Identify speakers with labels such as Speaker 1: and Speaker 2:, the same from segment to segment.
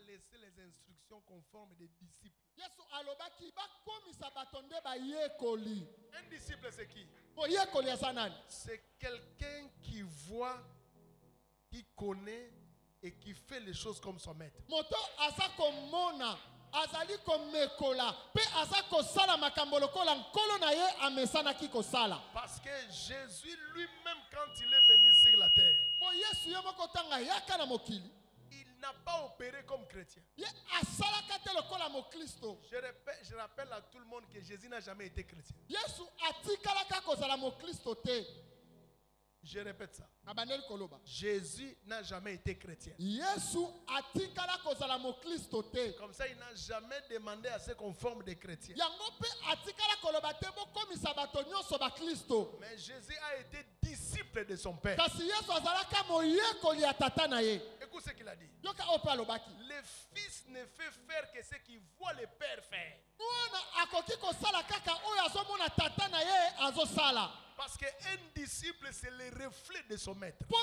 Speaker 1: laissé les instructions conformes des disciples.
Speaker 2: Yesu alobaki bakomisa batonde bayekoli.
Speaker 1: Un disciple, c'est qui?
Speaker 2: Boyekoli asanani.
Speaker 1: C'est quelqu'un qui voit, qui connaît et qui fait les choses comme son maître.
Speaker 2: Moto asako mona, azali komekola, pe asako sala makambo lokola nkolo na ye amesana kiko sala.
Speaker 1: Parce que Jésus lui-même, quand il est venu sur la terre,
Speaker 2: Po Yesu yomoko tanga yaka na mokili.
Speaker 1: il n'a pas opéré comme chrétien.
Speaker 2: Ye asala kate lokola mo Kristo.
Speaker 1: Je rappelle à tout le monde que Jésus n'a jamais été chrétien.
Speaker 2: Yesu atikala ka kozala mo Kristo te.
Speaker 1: Je répète ça.
Speaker 2: Abaneli koloba.
Speaker 1: Jésus n'a jamais été chrétien.
Speaker 2: Yesu atikala kozala mo Kristo te.
Speaker 1: Comme ça, il n'a jamais demandé à ce qu'on forme des chrétiens.
Speaker 2: Yango pe atikala koloba te bo komisa bato nyonso ba Kristo.
Speaker 1: Mais Jésus a été disciple de son Père.
Speaker 2: Kasi Yesu azalaka moyekoli ya tata na ye.
Speaker 1: Écoute ce qu'il a dit.
Speaker 2: Yoka ope alobaki.
Speaker 1: Le Fils ne fait faire que ce qu'il voit le Père faire.
Speaker 2: Mwana akoki kosala kaka oyo azomona tata na ye azosala.
Speaker 1: Parce qu'un disciple, c'est le reflet de son maître.
Speaker 2: Po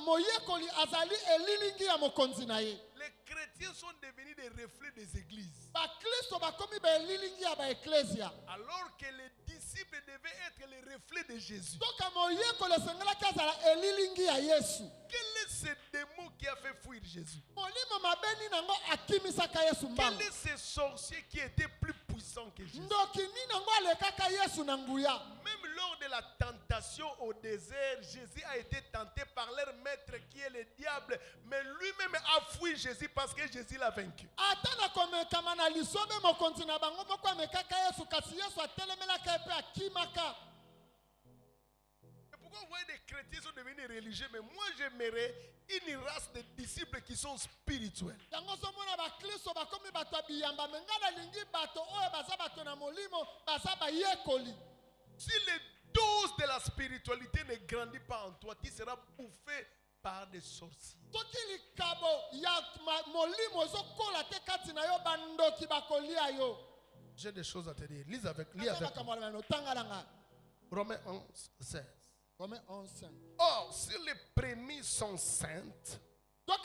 Speaker 2: moyekoli azali elilingi ya mokonzi na ye.
Speaker 1: Les chrétiens sont devenus des reflets des églises.
Speaker 2: Ba Kristo bakomi ba elilingi ya ba eklesia.
Speaker 1: Alors que les disciples devaient être les reflets de Jésus.
Speaker 2: Toka moyekoli esengelaki azala elilingi ya Yesu.
Speaker 1: Quel est ce démon qui a fait fuir Jésus?
Speaker 2: Molimo mabeni nango akimisaka Yesu mbango.
Speaker 1: Quel est ce sorcier qui était plus puissant que Jésus?
Speaker 2: Ndoki ni nango alekaka Yesu na nguya.
Speaker 1: Même lors de la tentation au désert, Jésus a été tenté par leur maître qui est le diable. Mais lui-même a fui Jésus parce que Jésus l'a vaincu.
Speaker 2: Atana komekama na lisobe mokonzi na bango moko amekaka Yesu kasi Yesu atelemelaka epe akimaka.
Speaker 1: Et pourquoi vous voyez des chrétiens sont devenus religieux? Mais moi j'aimerais une race de disciples qui sont spirituels.
Speaker 2: Yango somona ba Kristo bakomi bato biyamba mengana lingi bato oyo baza bato na molimo baza bayekoli.
Speaker 1: Si les doses de la spiritualité ne grandit pas en toi, tu seras bouffé par des sorciers.
Speaker 2: Toki likabo ya molimo zokola te kati na yo bandoki bakolia yo.
Speaker 1: J'ai des choses à te dire. Lis avec Romains 11, 16.
Speaker 2: Romains 11, 5.
Speaker 1: Or, si les prémices sont saintes, la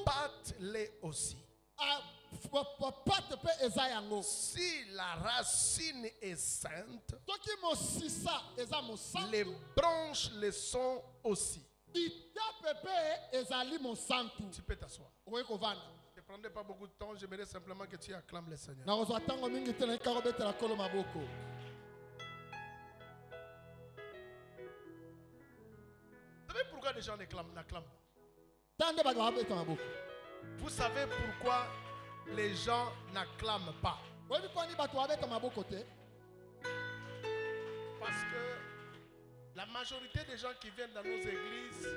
Speaker 1: pâte l'est aussi. Si la racine est sainte, les branches le sont aussi. Tu peux t'asseoir. Je ne prendrai pas beaucoup de temps, j'aimerais simplement que tu acclames le Seigneur. Vous savez pourquoi les gens n'acclament pas? Vous savez pourquoi les gens n'acclament pas? Parce que la majorité des gens qui viennent dans nos églises,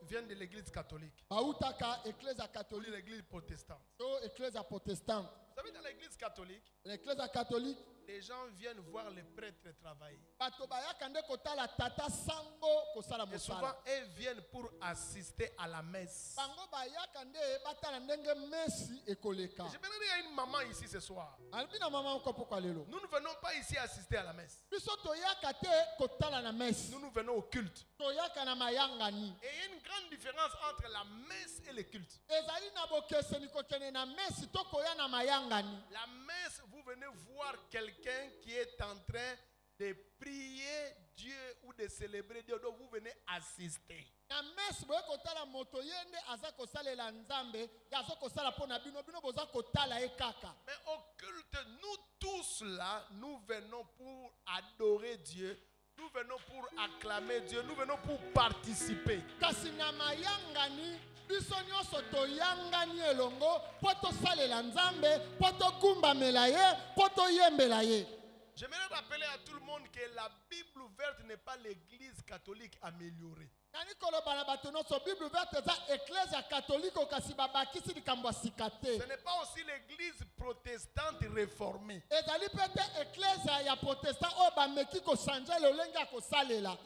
Speaker 1: viennent de l'église catholique ou de l'église protestante. Vous savez, dans l'église catholique, les gens viennent voir les prêtres travailler. Et souvent, ils viennent pour assister à la messe. J'aimerais dire à une maman ici ce soir. Nous ne venons pas ici assister à la messe. Nous venons au culte. Et il y a une grande différence entre la messe et le culte. La messe, vous venez voir quelqu'un qui est en train de prier Dieu ou de célébrer Dieu. Donc vous venez assister. Mais au culte, nous tous là, nous venons pour adorer Dieu. Nous venons pour acclamer Dieu. Nous venons pour participer. J'aimerais rappeler à tout le monde que la Bible ouverte n'est pas l'église catholique améliorée. Ce n'est pas aussi l'église protestante réformée.
Speaker 2: bameki kosanja lolenge ya kosalela.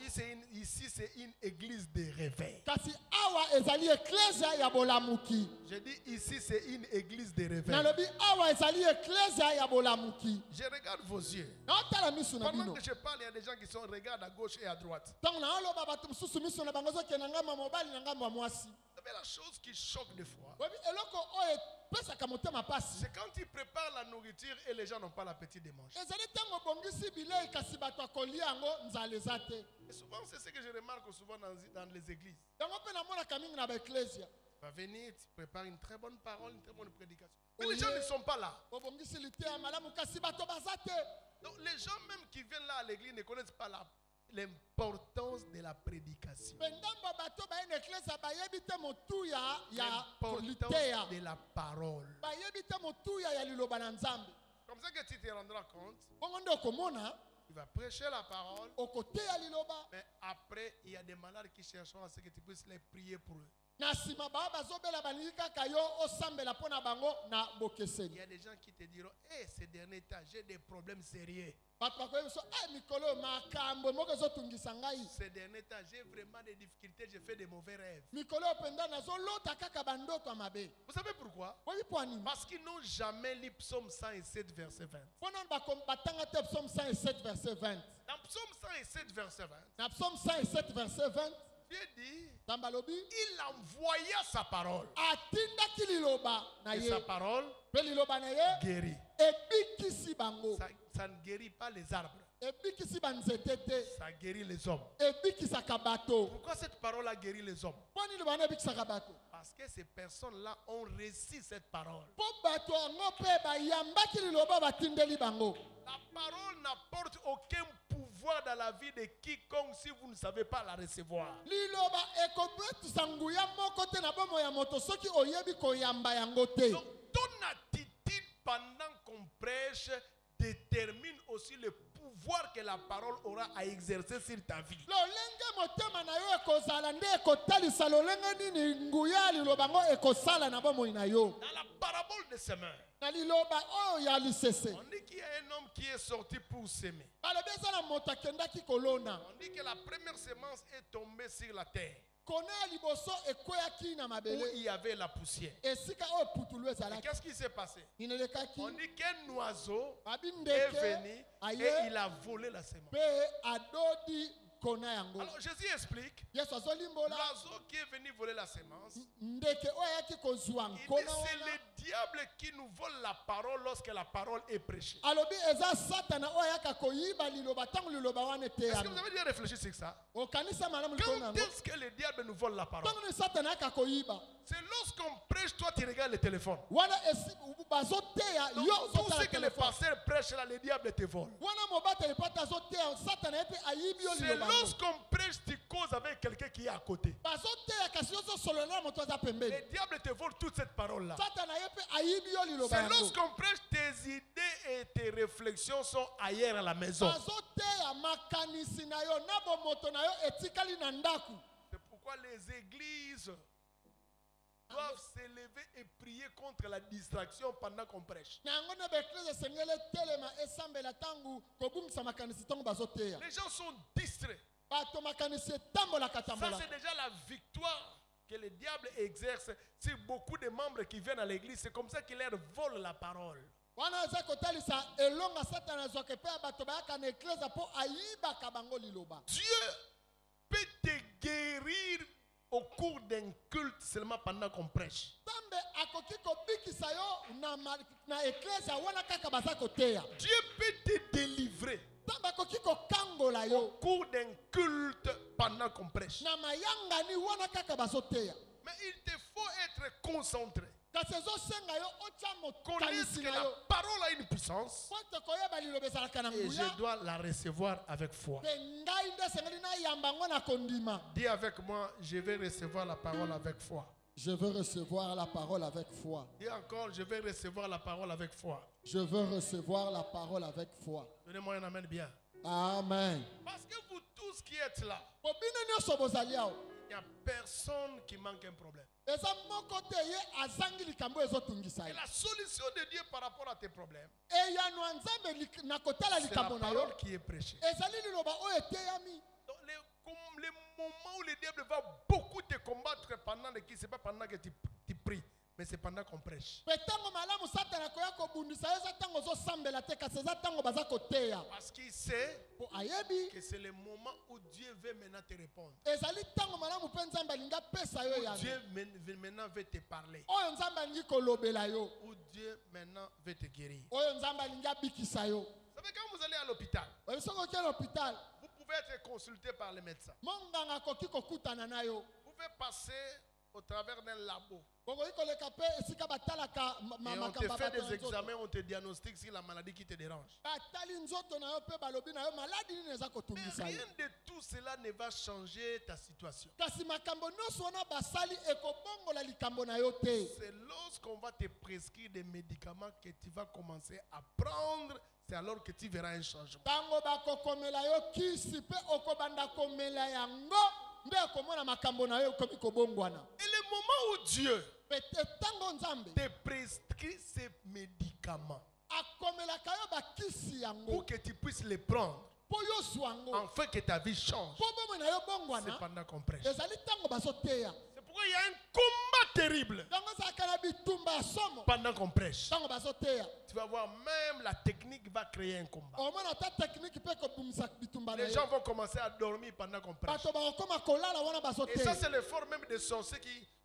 Speaker 1: Ici, c'est une église de réveil.
Speaker 2: Kasi awa ezali eklesia ya bolamuki.
Speaker 1: Je dis ici, c'est une église de réveil.
Speaker 2: Nalobi awa ezali eklesia ya bolamuki.
Speaker 1: Je regarde vos yeux.
Speaker 2: Naotala misu na
Speaker 1: Pendant
Speaker 2: bino.
Speaker 1: que je parle, il y a des gens qui regardent à gauche et à droite.
Speaker 2: Tango na oloba bato mususu misu na bango zoke na ngamba mobali na ngamba mwasi.
Speaker 1: Vous savez, la chose qui choque des fois,
Speaker 2: Webi eloko oyo pesaka motema pasi.
Speaker 1: c'est quand ils préparent la nourriture et les gens n'ont pas l'appétit de manger.
Speaker 2: Ezali tango bongisi bilei kasi bato akolia yango nzala eza te.
Speaker 1: Et souvent, c'est ce que je remarque souvent dans les églises.
Speaker 2: Yango mpe namonaka mingi na baeklesia.
Speaker 1: Tu vas venir, tu prépares une très bonne parole, une très bonne prédication. Mais les gens ne sont pas là.
Speaker 2: Bobongisi litea malamu kasi bato baza te.
Speaker 1: Donc les gens même qui viennent là à l'église ne connaissent pas l'importance de la prédication.
Speaker 2: Pendamba bato ba ene eklesia bayebi te motuya ya
Speaker 1: L'importance
Speaker 2: litea.
Speaker 1: de la parole.
Speaker 2: Bayebi te motuya ya liloba na Nzambe.
Speaker 1: Comme ça que tu te rendras compte,
Speaker 2: Bongo nde okomona
Speaker 1: tu vas prêcher la parole,
Speaker 2: okoteya liloba.
Speaker 1: mais après, il y a des malades qui chercheront à ce que tu puisses les prier pour eux.
Speaker 2: Na sima ba bazobela balingi kaka yo osambela pona bango na
Speaker 1: Il
Speaker 2: bokeseni.
Speaker 1: y a des gens qui te diront, ces derniers temps, j'ai des problèmes sérieux.
Speaker 2: Bato bakoyebi so mikolo makambo moko ezotungisa ngai.
Speaker 1: Ces derniers temps, j'ai vraiment des difficultés, j'ai fait des mauvais rêves.
Speaker 2: Mikolo openda nazolota kaka bandoto ya mabe.
Speaker 1: Vous savez pourquoi?
Speaker 2: Oyebi po anini?
Speaker 1: Parce qu'ils n'ont jamais lu Psaume 107, verset 20.
Speaker 2: Mpona batanga te psaume 107 verset 20.
Speaker 1: Dans Psaume 107, verset 20,
Speaker 2: Na psaume 107 verset 20,
Speaker 1: Dieu dit,
Speaker 2: Tambalobi
Speaker 1: il envoya sa parole.
Speaker 2: atindaki liloba na
Speaker 1: Et
Speaker 2: ye.
Speaker 1: sa parole
Speaker 2: Pe liloba na ye
Speaker 1: guérit.
Speaker 2: ebikisi bango.
Speaker 1: Ça ne guérit pas les arbres,
Speaker 2: Ebikisi banzete te.
Speaker 1: ça guérit les hommes.
Speaker 2: Ebikisaka bato.
Speaker 1: Pourquoi cette parole a guéri les hommes?
Speaker 2: Mpo nini bana ebikisaka bato?
Speaker 1: Parce que ces personnes-là ont reçu cette parole.
Speaker 2: Mpo bato yango mpe bayambaki liloba batindeli bango.
Speaker 1: La parole n'apporte aucun pouvoir dans la vie de quiconque si vous ne savez pas la recevoir.
Speaker 2: Liloba ekobetisa nguya moko te na bomo ya moto soki oyebi koyamba yango te.
Speaker 1: Donc, ton attitude pendant qu'on prêche détermine aussi le pouvoir que la parole aura à exercer sur ta vie.
Speaker 2: Lolenge motema na yo ekozala nde ekotalisa lolenge nini nguya liloba ngo ekosala na bomoi na yo.
Speaker 1: Dans la parabole de semer,
Speaker 2: Na liloba oyo ya lisese.
Speaker 1: on dit qu'il y a un homme qui est sorti pour semer.
Speaker 2: Balobi eza na moto akendaki kolona.
Speaker 1: On dit que la première semence est tombée sur la terre
Speaker 2: Kona ya liboso ekweyaki na
Speaker 1: où
Speaker 2: mabele.
Speaker 1: il y avait la poussière.
Speaker 2: Esika oyo putulu
Speaker 1: Et
Speaker 2: ezalaki.
Speaker 1: qu'est-ce qui s'est passé?
Speaker 2: Inelekaki.
Speaker 1: On dit qu'un oiseau
Speaker 2: Babi
Speaker 1: est
Speaker 2: ndeke
Speaker 1: venu
Speaker 2: aye
Speaker 1: et il a volé la semence.
Speaker 2: pe adodi kona yango.
Speaker 1: Alors Jésus explique,
Speaker 2: Yesu azolimbola
Speaker 1: l'oiseau qui est venu voler la semence,
Speaker 2: ndeke oyo ayaki kozwa
Speaker 1: il dit
Speaker 2: nkona
Speaker 1: c'est
Speaker 2: wana.
Speaker 1: le diable qui nous vole la parole lorsque la parole est prêchée.
Speaker 2: Alobi eza satana oyo ayaka koyiba liloba ntango liloba wana
Speaker 1: Est-ce que vous
Speaker 2: eteyami.
Speaker 1: avez déjà réfléchi sur ça?
Speaker 2: Okanisa malamu likolo
Speaker 1: Quand
Speaker 2: nango.
Speaker 1: est-ce que le diable nous vole la parole?
Speaker 2: Ntango ni satana ayaka koyiba.
Speaker 1: C'est lorsqu'on prêche, toi tu regardes le téléphone.
Speaker 2: Wana bazoteya
Speaker 1: Donc,
Speaker 2: yo
Speaker 1: tout ce
Speaker 2: ozotala
Speaker 1: que le
Speaker 2: telefone.
Speaker 1: pasteur prêche là, le diable te vole.
Speaker 2: Wana mobateli pata azoteya satana ye mpe ayibi yo
Speaker 1: C'est
Speaker 2: liloba yango.
Speaker 1: lorsqu'on prêche, tu causes avec quelqu'un qui est à côté.
Speaker 2: Bazoteya kasi yo ozosolola na moto aza pembeni.
Speaker 1: Le diable te vole toute cette parole-là.
Speaker 2: Satana ye mpe ayibi yo liloba
Speaker 1: C'est
Speaker 2: yango.
Speaker 1: lorsqu'on prêche, tes idées et tes réflexions sont ailleurs à la maison.
Speaker 2: Bazoteya makanisi na yo na bomoto na yo etikali na ndaku.
Speaker 1: C'est pourquoi les églises doivent s'élever et prier contre la distraction pendant qu'on prêche.
Speaker 2: Na yango na baeklise esengeli etelema esambela ntango kobungisa makanisi ntango bazoteya.
Speaker 1: Les gens sont distraits.
Speaker 2: Bato makanisi etambolaka
Speaker 1: Ça,
Speaker 2: tambolaka.
Speaker 1: c'est déjà la victoire que le diable exerce sur beaucoup de membres qui viennent à l'église. C'est comme ça qu'il leur vole la parole.
Speaker 2: Wana aza kotalisa elonga satana azwaka epai ya bato bayaka na eklise mpo ayibaka bango liloba.
Speaker 1: Dieu peut te guérir au cours d'un culte seulement pendant qu'on prêche.
Speaker 2: Nzambe akoki kobikisa yo na eklise wana kaka baza koteya.
Speaker 1: Dieu peut te délivrer
Speaker 2: Nzambe akoki kokangola
Speaker 1: au
Speaker 2: yo
Speaker 1: cours d'un culte pendant qu'on prêche.
Speaker 2: na mayangani wana kaka bazoteya.
Speaker 1: Mais il te faut être concentré.
Speaker 2: Kasi ezosenga yo otya
Speaker 1: Connaisse
Speaker 2: mokanisi
Speaker 1: que
Speaker 2: na
Speaker 1: la
Speaker 2: yo.
Speaker 1: parole a une puissance
Speaker 2: Po te koyeba liloba ezalaka na
Speaker 1: et je
Speaker 2: nguya.
Speaker 1: dois la recevoir avec foi.
Speaker 2: Mpe ngai nde esengeli nayamba yango na kondima.
Speaker 1: Dis avec moi, je vais recevoir la parole avec foi.
Speaker 2: Je veux recevoir la parole avec foi.
Speaker 1: Dis encore, je vais recevoir la parole avec foi.
Speaker 2: Je veux recevoir la parole avec foi.
Speaker 1: Donnez-moi un amen bien.
Speaker 2: Amen.
Speaker 1: Parce que vous tous tous qui êtes là,
Speaker 2: Po bino nyonso bozali awa.
Speaker 1: il n'y a personne qui manque un problème.
Speaker 2: Eza moko te ye azangi likambo ezotungisa
Speaker 1: Et
Speaker 2: ye.
Speaker 1: la solution de Dieu par rapport à tes problèmes,
Speaker 2: Eyano ya Nzambe na kotala
Speaker 1: c'est la
Speaker 2: likambo na yo.
Speaker 1: parole qui est prêchée.
Speaker 2: Ezali liloba oyo eteyami.
Speaker 1: Donc, les moments où le diable va beaucoup te combattre pendant le qui, c'est pas pendant que tu pries, mais c'est pendant qu'on prêche.
Speaker 2: Pe tango malamu satana koya kobundisa yo eza tango ozosambela te kasi eza tango baza koteya.
Speaker 1: Parce qu'il sait
Speaker 2: Po ayebi
Speaker 1: que c'est le moment où Dieu veut maintenant te répondre.
Speaker 2: ezali tango malamu mpe Nzambe alingi apesa yo yango.
Speaker 1: Dieu maintenant veut te parler.
Speaker 2: Oyo Nzambe alingi kolobela yo.
Speaker 1: Où Dieu maintenant veut te guérir.
Speaker 2: Oyo Nzambe alingi abikisa yo.
Speaker 1: Vous savez, quand vous allez à l'hôpital,
Speaker 2: Oyo soki oke na hôpital,
Speaker 1: vous pouvez être consulté par les médecins.
Speaker 2: monganga akoki kokutana na yo.
Speaker 1: Vous pouvez passer au travers d'un labo.
Speaker 2: Bokoki koleka mpe esika batalaka
Speaker 1: Et on te
Speaker 2: makambo
Speaker 1: fait
Speaker 2: ya bato
Speaker 1: des
Speaker 2: na nzoto.
Speaker 1: examens, on te diagnostique sur la maladie qui te dérange.
Speaker 2: Batali nzoto na yo mpe balobi na yo maladi nini eza
Speaker 1: Mais
Speaker 2: kotungisa yo.
Speaker 1: rien de tout cela ne va changer ta situation.
Speaker 2: Kasi makambo nyonso wana basali ekobongola likambo na yo te.
Speaker 1: C'est lorsqu'on va te prescrire des médicaments que tu vas commencer à prendre, c'est alors que tu verras un changement.
Speaker 2: Tango bakokomela yo kisi mpe okobanda komela yango nde okomona makambo na yo ekomi kobongwana.
Speaker 1: Et le moment où Dieu
Speaker 2: Pete tango Nzambe
Speaker 1: te prescrit ces médicaments
Speaker 2: akomelaka yo bakisi yango
Speaker 1: pour que tu puisses les prendre,
Speaker 2: mpo yo zwa yango
Speaker 1: afin que ta vie change,
Speaker 2: mpo bomo na yo
Speaker 1: c'est
Speaker 2: bongwana
Speaker 1: pendant qu'on prêche.
Speaker 2: ezali tango bazoteya.
Speaker 1: C'est pourquoi il y a un combat terrible
Speaker 2: Tango ezalaka na bitumba ya somo
Speaker 1: pendant qu'on prêche.
Speaker 2: tango bazoteya.
Speaker 1: Tu vas voir, même la technique va créer un combat.
Speaker 2: Omona ata technique mpe ekobimisa bitumba na
Speaker 1: Les
Speaker 2: yo.
Speaker 1: gens vont commencer à dormir pendant qu'on prêche.
Speaker 2: Bato bakokoma kolala wana
Speaker 1: Et ça,
Speaker 2: bazoteya.
Speaker 1: c'est l'effort même des sorciers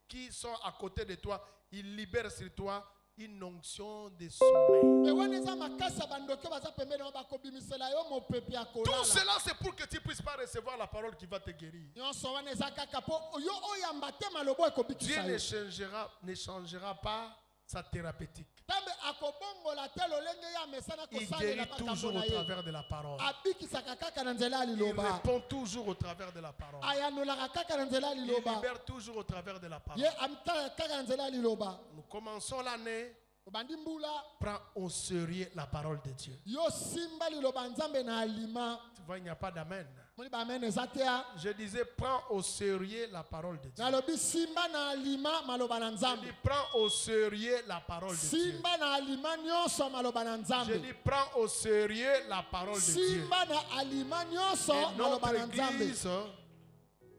Speaker 1: qui sont à côté de toi. Ils libèrent sur toi une onction de sommeil.
Speaker 2: Me wana eza makasi ya bandoki baza pembeni na yo bakobimisela yo mopepe ya
Speaker 1: Tout
Speaker 2: kolala.
Speaker 1: cela, c'est pour que tu ne puisses pas recevoir la parole qui va te guérir.
Speaker 2: Nyonso wana eza kaka mpo yo oyamba te malobo
Speaker 1: Dieu
Speaker 2: ekobikisa yo.
Speaker 1: ne changera pas sa thérapeutique.
Speaker 2: Nzambe akobongola te lolenge ye amesana
Speaker 1: Il
Speaker 2: kosalela
Speaker 1: guérit
Speaker 2: makambo
Speaker 1: toujours
Speaker 2: na
Speaker 1: au
Speaker 2: ye.
Speaker 1: travers de la parole.
Speaker 2: Abikisaka kaka na nzela ya
Speaker 1: Il
Speaker 2: liloba.
Speaker 1: répond toujours au travers de la parole.
Speaker 2: Ayanolaka kaka na nzela ya
Speaker 1: Il
Speaker 2: liloba.
Speaker 1: libère toujours au travers de la parole.
Speaker 2: Ye amitala kaka na nzela ya liloba.
Speaker 1: Nous commençons l'année.
Speaker 2: Obandi mbula
Speaker 1: Prends au sérieux la parole de Dieu.
Speaker 2: yo simba liloba Nzambe na alima.
Speaker 1: Tu vois, il n'y a pas d'amen.
Speaker 2: Moni ba amen eza te ya.
Speaker 1: Je disais, prends au sérieux la parole de Dieu.
Speaker 2: Nalobi simba na alima maloba na
Speaker 1: Je
Speaker 2: Nzambe.
Speaker 1: dis, prends au sérieux la parole de Dieu.
Speaker 2: Simba na alima nyonso maloba na
Speaker 1: Je
Speaker 2: Nzambe.
Speaker 1: dis, prends au sérieux la parole de Dieu.
Speaker 2: Simba na alima nyonso
Speaker 1: Et
Speaker 2: maloba
Speaker 1: notre
Speaker 2: na Nzambe.
Speaker 1: église,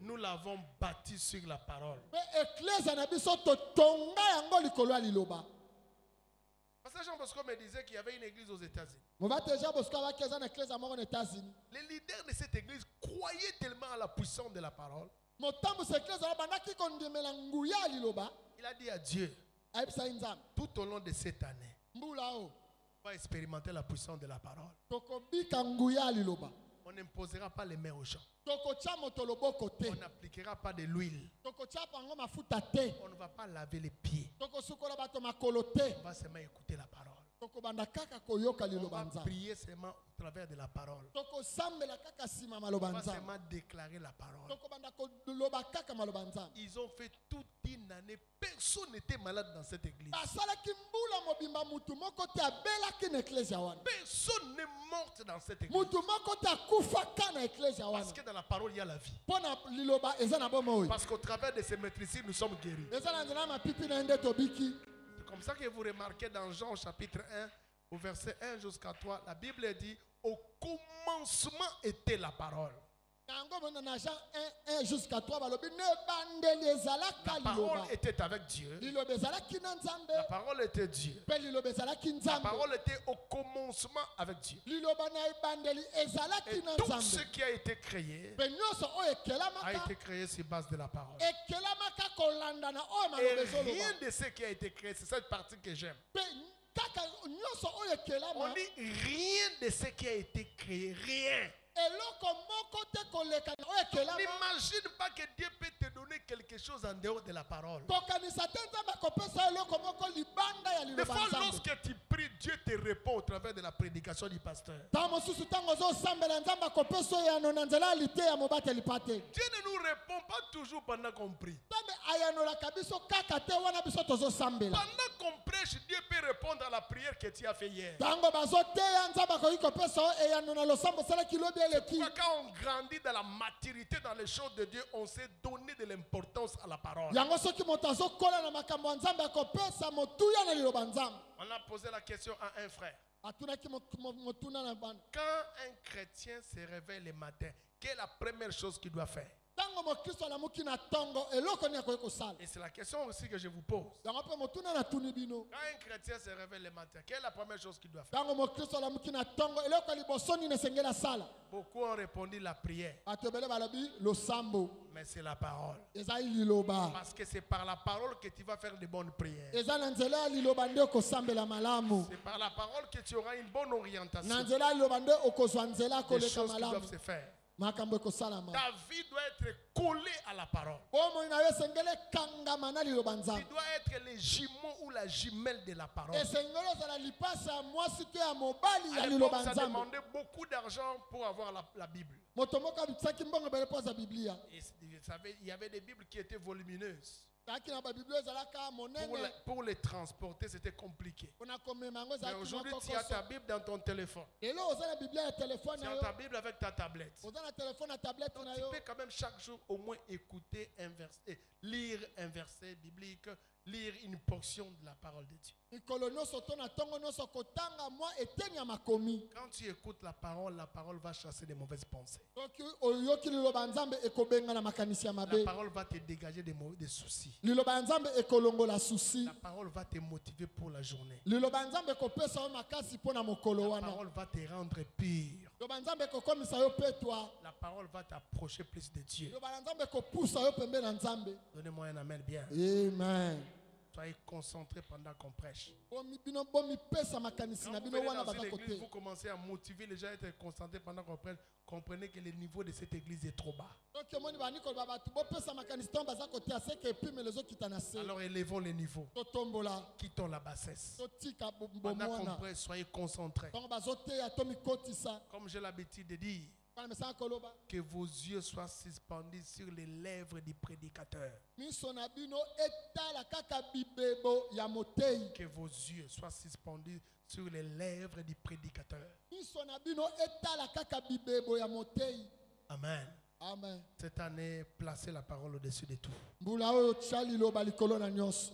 Speaker 1: nous l'avons bâtie sur la parole.
Speaker 2: Pe eklezia na biso totonga yango likolo ya liloba.
Speaker 1: Pasteur Jean Bosco me disait qu'il y avait une église aux États-Unis.
Speaker 2: Mobate Jean Bosco abaki eza na eklezia moko na États-Unis.
Speaker 1: Les leaders de cette église croyaient tellement à la puissance de la parole.
Speaker 2: Motambusa eklezia wana bandaki kondimela nguya ya liloba.
Speaker 1: Il a dit à Dieu,
Speaker 2: Ayebisa ye Nzambe.
Speaker 1: tout au long de cette année,
Speaker 2: Mbula o.
Speaker 1: on va expérimenter la puissance de la parole.
Speaker 2: Tokobika nguya ya liloba.
Speaker 1: On n'imposera pas les mains aux gens.
Speaker 2: Tokotia moto loboko te.
Speaker 1: On n'appliquera pas de l'huile.
Speaker 2: Tokotia pango mafuta te.
Speaker 1: On ne va pas laver les pieds.
Speaker 2: Tokosukola bato makolo te.
Speaker 1: On va seulement écouter la parole.
Speaker 2: Tokobanda kaka koyoka
Speaker 1: On
Speaker 2: liloba
Speaker 1: va
Speaker 2: Nzambe.
Speaker 1: prier seulement au travers de la parole.
Speaker 2: Tokosambela kaka sima
Speaker 1: On
Speaker 2: maloba
Speaker 1: va
Speaker 2: Nzambe.
Speaker 1: seulement déclarer la parole.
Speaker 2: Tokobanda koloba kaka maloba Nzambe.
Speaker 1: Ils ont fait toute une année. Personne n'était malade dans cette église.
Speaker 2: Basalaki mbula mobimba mutu moko te abelaki na eklezia wana.
Speaker 1: Personne n'est mort dans cette église.
Speaker 2: Mutu moko te akufaka na eklezia wana.
Speaker 1: Parce que dans la parole, il y a la vie.
Speaker 2: Mpo na liloba eza na bomoi.
Speaker 1: Parce qu'au travers de ces maîtrisures, nous sommes guéris.
Speaker 2: Eza na nzela mapipi na nde tobiki.
Speaker 1: C'est comme ça que vous remarquez dans Jean chapitre 1, au verset 1 jusqu'à 3, la Bible dit, au commencement était la parole.
Speaker 2: Yango mona na Jean 1 jusqu'à 3 balobi ne bandeli ezalaka
Speaker 1: La parole
Speaker 2: liloba.
Speaker 1: était avec Dieu.
Speaker 2: Liloba ezalaki na Nzambe.
Speaker 1: La parole était Dieu.
Speaker 2: Pe liloba ezalaki
Speaker 1: La
Speaker 2: Nzambe.
Speaker 1: parole était au commencement avec Dieu.
Speaker 2: Liloba na ebandeli ezalaki
Speaker 1: Et
Speaker 2: na
Speaker 1: tout ce
Speaker 2: Nzambe.
Speaker 1: qui a été créé
Speaker 2: Pe nyonso oyo
Speaker 1: a
Speaker 2: ekelamaka.
Speaker 1: été créé sur base de la parole.
Speaker 2: Ekelamaka kolanda na oyo
Speaker 1: Et
Speaker 2: maloba
Speaker 1: rien
Speaker 2: ezoloba.
Speaker 1: de ce qui a été créé, c'est cette partie que j'aime.
Speaker 2: Pe kaka nyonso oyo
Speaker 1: On
Speaker 2: ekelama.
Speaker 1: dit rien de ce qui a été créé, rien.
Speaker 2: Eloko moko te koleka na oyo ekelama.
Speaker 1: N'imagine pas que Dieu peut te donner quelque chose en dehors de la parole.
Speaker 2: Kokanisa te Nzambe akopesa eloko moko libanda ya
Speaker 1: Des
Speaker 2: liloba
Speaker 1: fois,
Speaker 2: Nzambe.
Speaker 1: lorsque tu pries, Dieu te répond au travers de la prédication du pasteur.
Speaker 2: Ntango mosusu ntango ozosambela Nzambe akopesa oyano na nzela ya lite ya mobateli pa te.
Speaker 1: Dieu ne nous répond pas toujours pendant qu'on prie.
Speaker 2: Nzambe ayanolaka biso kaka te wana biso tozosambela.
Speaker 1: Pendant qu'on prêche, prêches, Dieu peut répondre à la prière que tu as fait hier.
Speaker 2: Tango bazoteya nzamba ko iko pesa eyano na losambo sala kilobi eleki.
Speaker 1: Quand on grandit dans la maturité dans les choses de Dieu, on s'est donné de l'importance à la parole.
Speaker 2: Yango soki moto azokola na makambo ya nzambe akopesa motuya na liloba nzambe.
Speaker 1: On a posé la question à un frère.
Speaker 2: Atunaki motuna na bana.
Speaker 1: Quand un chrétien se réveille le matin, quelle est la première chose qu'il doit faire?
Speaker 2: Tango mokristo alamuki na tongo eloko ni akoki kosala.
Speaker 1: Et c'est la question aussi que je vous pose.
Speaker 2: Yango pe motuna na tuni bino.
Speaker 1: Quand un chrétien se réveille le matin, quelle est la première chose qu'il doit faire?
Speaker 2: Tango mokristo alamuki na tongo eloko liboso ni nesengela sala.
Speaker 1: Beaucoup ont répondu la prière.
Speaker 2: Atebele balobi losambo.
Speaker 1: Mais c'est la parole.
Speaker 2: Ezali liloba.
Speaker 1: Parce que c'est par la parole que tu vas faire de bonnes prières.
Speaker 2: Ezali nzela liloba nde okosambela malamu.
Speaker 1: C'est par la parole que tu auras une bonne orientation.
Speaker 2: Na nzela liloba nde okozwa nzela
Speaker 1: Des
Speaker 2: koleka
Speaker 1: choses qui
Speaker 2: malamu.
Speaker 1: doivent se faire.
Speaker 2: Makambo ekosalama.
Speaker 1: Ta vie doit être collée à la parole.
Speaker 2: Bomoi na yo esengeli ekangama na liloba
Speaker 1: Tu
Speaker 2: nzambe.
Speaker 1: dois être le jumeau ou la jumelle de la parole.
Speaker 2: Esengeli ozala lipasi ya mwasi to ya mobali
Speaker 1: À
Speaker 2: ya
Speaker 1: l'époque,
Speaker 2: liloba
Speaker 1: ça
Speaker 2: nzambe.
Speaker 1: demandait beaucoup d'argent pour avoir la Bible.
Speaker 2: Moto moko abitisaki mbongo ebele mpo aza biblia.
Speaker 1: Et vous savez, il y avait des Bibles qui étaient volumineuses.
Speaker 2: Taki na babiblia ezalaka monene.
Speaker 1: Pour les transporter, c'était compliqué.
Speaker 2: Mpona komema yango
Speaker 1: Mais
Speaker 2: ezalaki
Speaker 1: aujourd'hui,
Speaker 2: mwa
Speaker 1: tu as ta
Speaker 2: kokoso.
Speaker 1: Bible dans ton téléphone.
Speaker 2: Lelo oza na biblia ya telefone
Speaker 1: Tu
Speaker 2: na
Speaker 1: as
Speaker 2: yo.
Speaker 1: ta Bible avec ta tablette.
Speaker 2: Oza na telefone na tablette
Speaker 1: Donc,
Speaker 2: na
Speaker 1: tu
Speaker 2: yo.
Speaker 1: peux quand même chaque jour au moins écouter un verset, lire un verset biblique, lire une portion de la parole de Dieu.
Speaker 2: Mikolo nyonso to na ntongo nyonso kotanga mwa eteni ya makomi.
Speaker 1: Quand tu écoutes la parole va chasser des mauvaises pensées.
Speaker 2: Soki oyoki liloba nzambe ekobenga na makanisi ya
Speaker 1: La
Speaker 2: mabe.
Speaker 1: parole va te dégager des soucis.
Speaker 2: Liloba nzambe ekolongola susi.
Speaker 1: La parole va te motiver pour la journée.
Speaker 2: Liloba nzambe ekopesa yo makasi mpo na mokolo
Speaker 1: La
Speaker 2: wana.
Speaker 1: parole va te rendre pur.
Speaker 2: Liloba nzambe ekokomisa yo petwa.
Speaker 1: La parole va t'approcher plus de Dieu.
Speaker 2: Liloba nzambe ekopusa yo pembeni na nzambe.
Speaker 1: Donnez-moi un amen bien.
Speaker 2: Amen.
Speaker 1: Soyez concentrés pendant qu'on prêche.
Speaker 2: Bomipesa makanisi
Speaker 1: Quand
Speaker 2: na
Speaker 1: vous
Speaker 2: bino
Speaker 1: venez
Speaker 2: wana
Speaker 1: dans
Speaker 2: baza
Speaker 1: une église,
Speaker 2: kote.
Speaker 1: vous commencez à motiver les gens à être concentrés pendant qu'on prêche. Comprenez que le niveau de cette église est trop bas.
Speaker 2: Soki omoni baniko babatu bopesa makanisi ntango baza kote aseke epimele ezokita na se.
Speaker 1: Alors élevons les niveaux.
Speaker 2: Totombola.
Speaker 1: Quittons la bassesse.
Speaker 2: Totika
Speaker 1: Pendant qu'on
Speaker 2: bomwana.
Speaker 1: prêche, soyez concentrés.
Speaker 2: Ntango bazoteya tomikotisa.
Speaker 1: Comme j'ai l'habitude de dire,
Speaker 2: Kana mesana koloba.
Speaker 1: que vos yeux soient suspendus sur les lèvres du prédicateur.
Speaker 2: Miso na bino etala kaka bibebo ya motei.
Speaker 1: Que vos yeux soient suspendus sur les lèvres du prédicateur.
Speaker 2: Miso na bino etala kaka bibebo ya motei.
Speaker 1: Amen.
Speaker 2: Amen.
Speaker 1: Cette année, placez la parole au-dessus de tout.
Speaker 2: Mbula oyo tia liloba likolo na nyonso.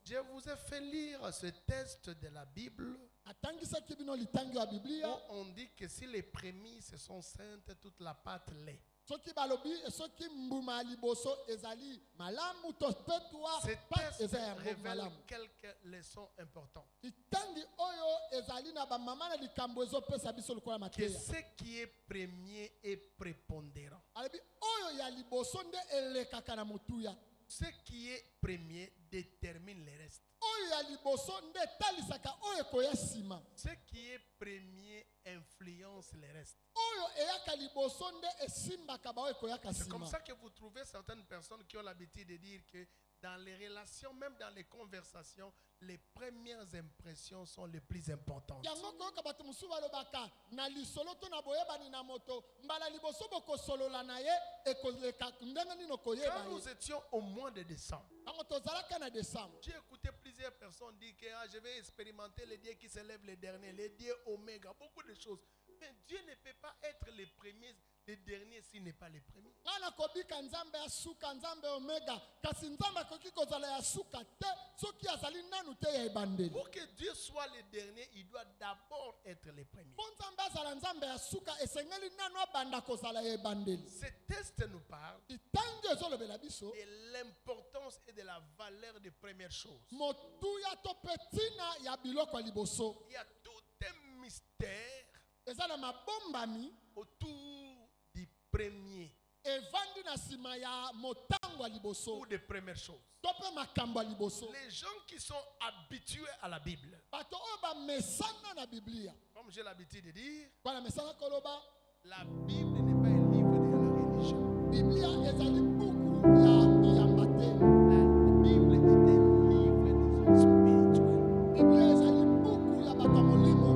Speaker 1: Je vous ai fait lire ce texte de la Bible
Speaker 2: Atangisaki bino litangi ya
Speaker 1: où
Speaker 2: biblia.
Speaker 1: on dit que si les prémices sont saintes, toute la pâte l'est.
Speaker 2: Soki balobi soki mbuma ya liboso ezali malamu to petwa
Speaker 1: Ce
Speaker 2: pat
Speaker 1: texte
Speaker 2: eza yango
Speaker 1: révèle
Speaker 2: malamu.
Speaker 1: quelques leçons importantes.
Speaker 2: Litangi oyo ezali na bamama na likambo ezopesa biso lokola
Speaker 1: Que
Speaker 2: mateya.
Speaker 1: ce qui est premier est prépondérant.
Speaker 2: Alobi oyo ya liboso nde elekaka na motuya.
Speaker 1: Ce qui est premier détermine le reste.
Speaker 2: Oyo ya liboso nde etalisaka oyo ekoya nsima.
Speaker 1: Ce qui est premier influence le reste.
Speaker 2: Oyo eyaka liboso nde esimbaka baoyo ekoyaka
Speaker 1: C'est comme
Speaker 2: nsima.
Speaker 1: ça que vous trouvez certaines personnes qui ont l'habitude de dire que dans les relations, même dans les conversations, les premières impressions sont les plus importantes.
Speaker 2: Yango koyoka bato mosusu balobaka na lisolo to na boyebani na moto mbala liboso bokosolola na ye ekoleka ndenge nini okoyeba
Speaker 1: Quand
Speaker 2: ye.
Speaker 1: nous étions au mois de décembre,
Speaker 2: Yango tozalaka na décembre.
Speaker 1: j'ai écouté plusieurs personnes dire que je vais expérimenter les dieux qui se lèvent les derniers, les dieux oméga, beaucoup de choses. Mais Dieu ne peut pas être les premiers, les derniers s'il n'est pas les premiers.
Speaker 2: Ngana kobika nzambe ya suka nzambe omega kasi nzambe akoki kozala ya suka te soki azali nanu te ya ebandeli.
Speaker 1: Pour que Dieu soit le dernier, il doit d'abord être le premier.
Speaker 2: Po nzambe azala nzambe ya suka esengeli nanu abanda kozala ya ebandeli.
Speaker 1: Ce texte nous parle
Speaker 2: Litangi ezolobela biso
Speaker 1: de l'importance et de la valeur des premières choses.
Speaker 2: motuya to pe ntina ya biloko ya liboso.
Speaker 1: Il y a tout un mystère
Speaker 2: Eza na mabombami
Speaker 1: autour du premier
Speaker 2: evandi na nsima ya motango ya liboso
Speaker 1: ou des premières choses.
Speaker 2: to mpe makambo ya liboso.
Speaker 1: Les gens qui sont habitués à la Bible,
Speaker 2: Bato oyo bamesana na biblia
Speaker 1: comme j'ai l'habitude de dire,
Speaker 2: bana mesana koloba
Speaker 1: la Bible n'est pas un livre de la religion.
Speaker 2: biblia ezali buku ya biyamba te.
Speaker 1: La Bible est un livre des hommes spirituels.
Speaker 2: Biblia ezali buku ya bato ya molimo.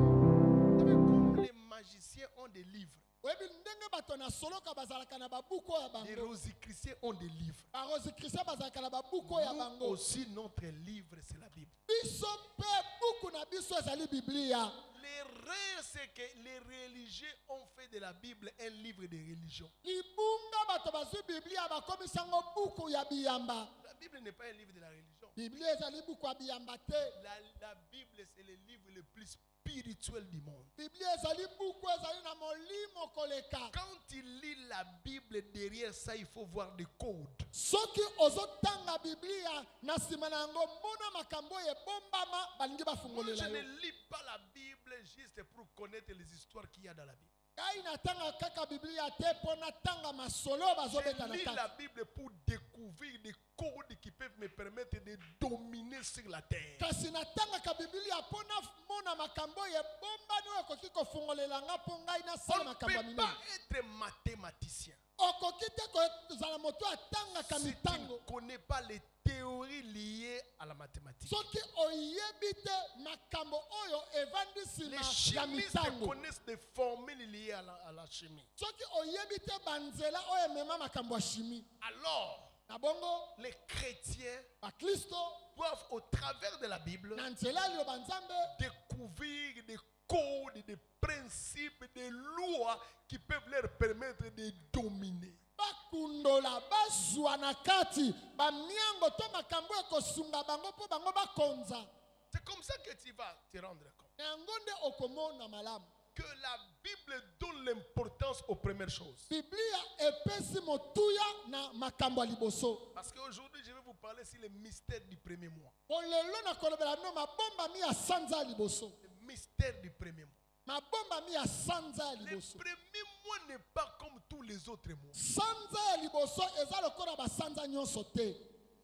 Speaker 1: Vous savez, comme les magiciens ont des livres,
Speaker 2: oyebi ndenge bato na soloka bazalaka na babuku ya
Speaker 1: Les
Speaker 2: bango
Speaker 1: rosicruciens ont des livres.
Speaker 2: barosichristien bazalaka na babuku ya
Speaker 1: Nous
Speaker 2: bango
Speaker 1: aussi, notre livre, c'est la Bible.
Speaker 2: biso mpe buku na biso ezali biblia.
Speaker 1: L'erreur, c'est que les religieux ont fait de la Bible un livre de religion.
Speaker 2: libunga bato bazwi biblia bakomisa yango buku ya biyamba.
Speaker 1: La Bible n'est pas un livre de la religion.
Speaker 2: biblia ezali buku ya biyamba te.
Speaker 1: La Bible, c'est le livre le plus spirituel du monde.
Speaker 2: biblia ezali buku ezali na molimo koleka.
Speaker 1: Quand tu lis la Bible, derrière ça, il faut voir des codes.
Speaker 2: soki ozotanga biblia na nsima na yango mona makambo oyo ebombama balingi
Speaker 1: Moi,
Speaker 2: bafungolela
Speaker 1: je ne
Speaker 2: yo.
Speaker 1: lis pas la Bible juste pour connaître les histoires qu'il y a dans la Bible.
Speaker 2: ngai natanga kaka biblia te mpo natanga masolo bazobeta
Speaker 1: Je
Speaker 2: na
Speaker 1: lis la
Speaker 2: kati.
Speaker 1: Bible pour découvrir des codes qui peuvent me permettre de dominer sur la terre.
Speaker 2: kasi natangaka biblia mpo namona makambo oyo ebombani oyo ekoki kofungolela nga mpo ngai
Speaker 1: On
Speaker 2: nasala
Speaker 1: ne
Speaker 2: makambo ya
Speaker 1: peut
Speaker 2: minene.
Speaker 1: pas être mathématicien
Speaker 2: okoki te kozala moto atangaka
Speaker 1: si tu ne
Speaker 2: mitango
Speaker 1: connais pas les théories liées à la mathématique.
Speaker 2: soki oyebi te makambo oyo evandi nsima
Speaker 1: Les
Speaker 2: ya
Speaker 1: chimistes
Speaker 2: mitango
Speaker 1: connaissent des formules liées à la chimie.
Speaker 2: soki oyebi te banzela oyo emema makambo ya shimi.
Speaker 1: Alors,
Speaker 2: na bongo
Speaker 1: les chrétiens
Speaker 2: bakristo
Speaker 1: doivent, au travers de la Bible,
Speaker 2: na nzela ya liloba nzambe
Speaker 1: découvrir des codes, des principes, des lois qui peuvent leur permettre de dominer.
Speaker 2: bakundola bazwa na kati bamiango to makambo ekosunga bango mpo bango bakonza.
Speaker 1: C'est comme ça que tu vas te rendre compte
Speaker 2: na yango nde okomona malamu
Speaker 1: que la Bible donne l'importance aux premières choses.
Speaker 2: biblia epesi motuya na makambo ya liboso.
Speaker 1: Parce qu'aujourd'hui, je vais vous parler sur le mystère du premier mois.
Speaker 2: olelo nakolobela no mabombami ya sanza ya liboso.
Speaker 1: Le mystère du premier mois.
Speaker 2: mabombami ya sanza ya
Speaker 1: Le
Speaker 2: liboso.
Speaker 1: premier mois n'est pas comme tous les autres mois.
Speaker 2: sanza ya liboso eza lokola basanza nyonso te.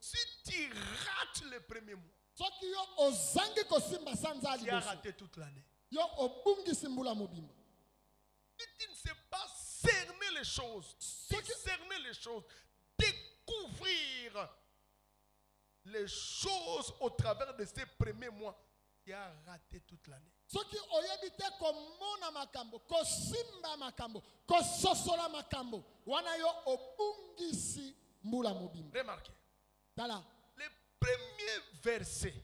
Speaker 1: Si tu rates le premier mois,
Speaker 2: soki yo ozangi kosimba sanza ya
Speaker 1: tu as
Speaker 2: liboso
Speaker 1: raté toute l'année.
Speaker 2: yo obungisi mbula mobimba.
Speaker 1: Si tu ne sais pas cerner les choses, discerner les choses, découvrir les choses au travers de ces premiers mois, tu as raté toute l'année.
Speaker 2: soki oyebi te komona makambo kosimba makambo kososola makambo wana yo obungisi mbula mobimba.
Speaker 1: Remarquez,
Speaker 2: tala
Speaker 1: le premier verset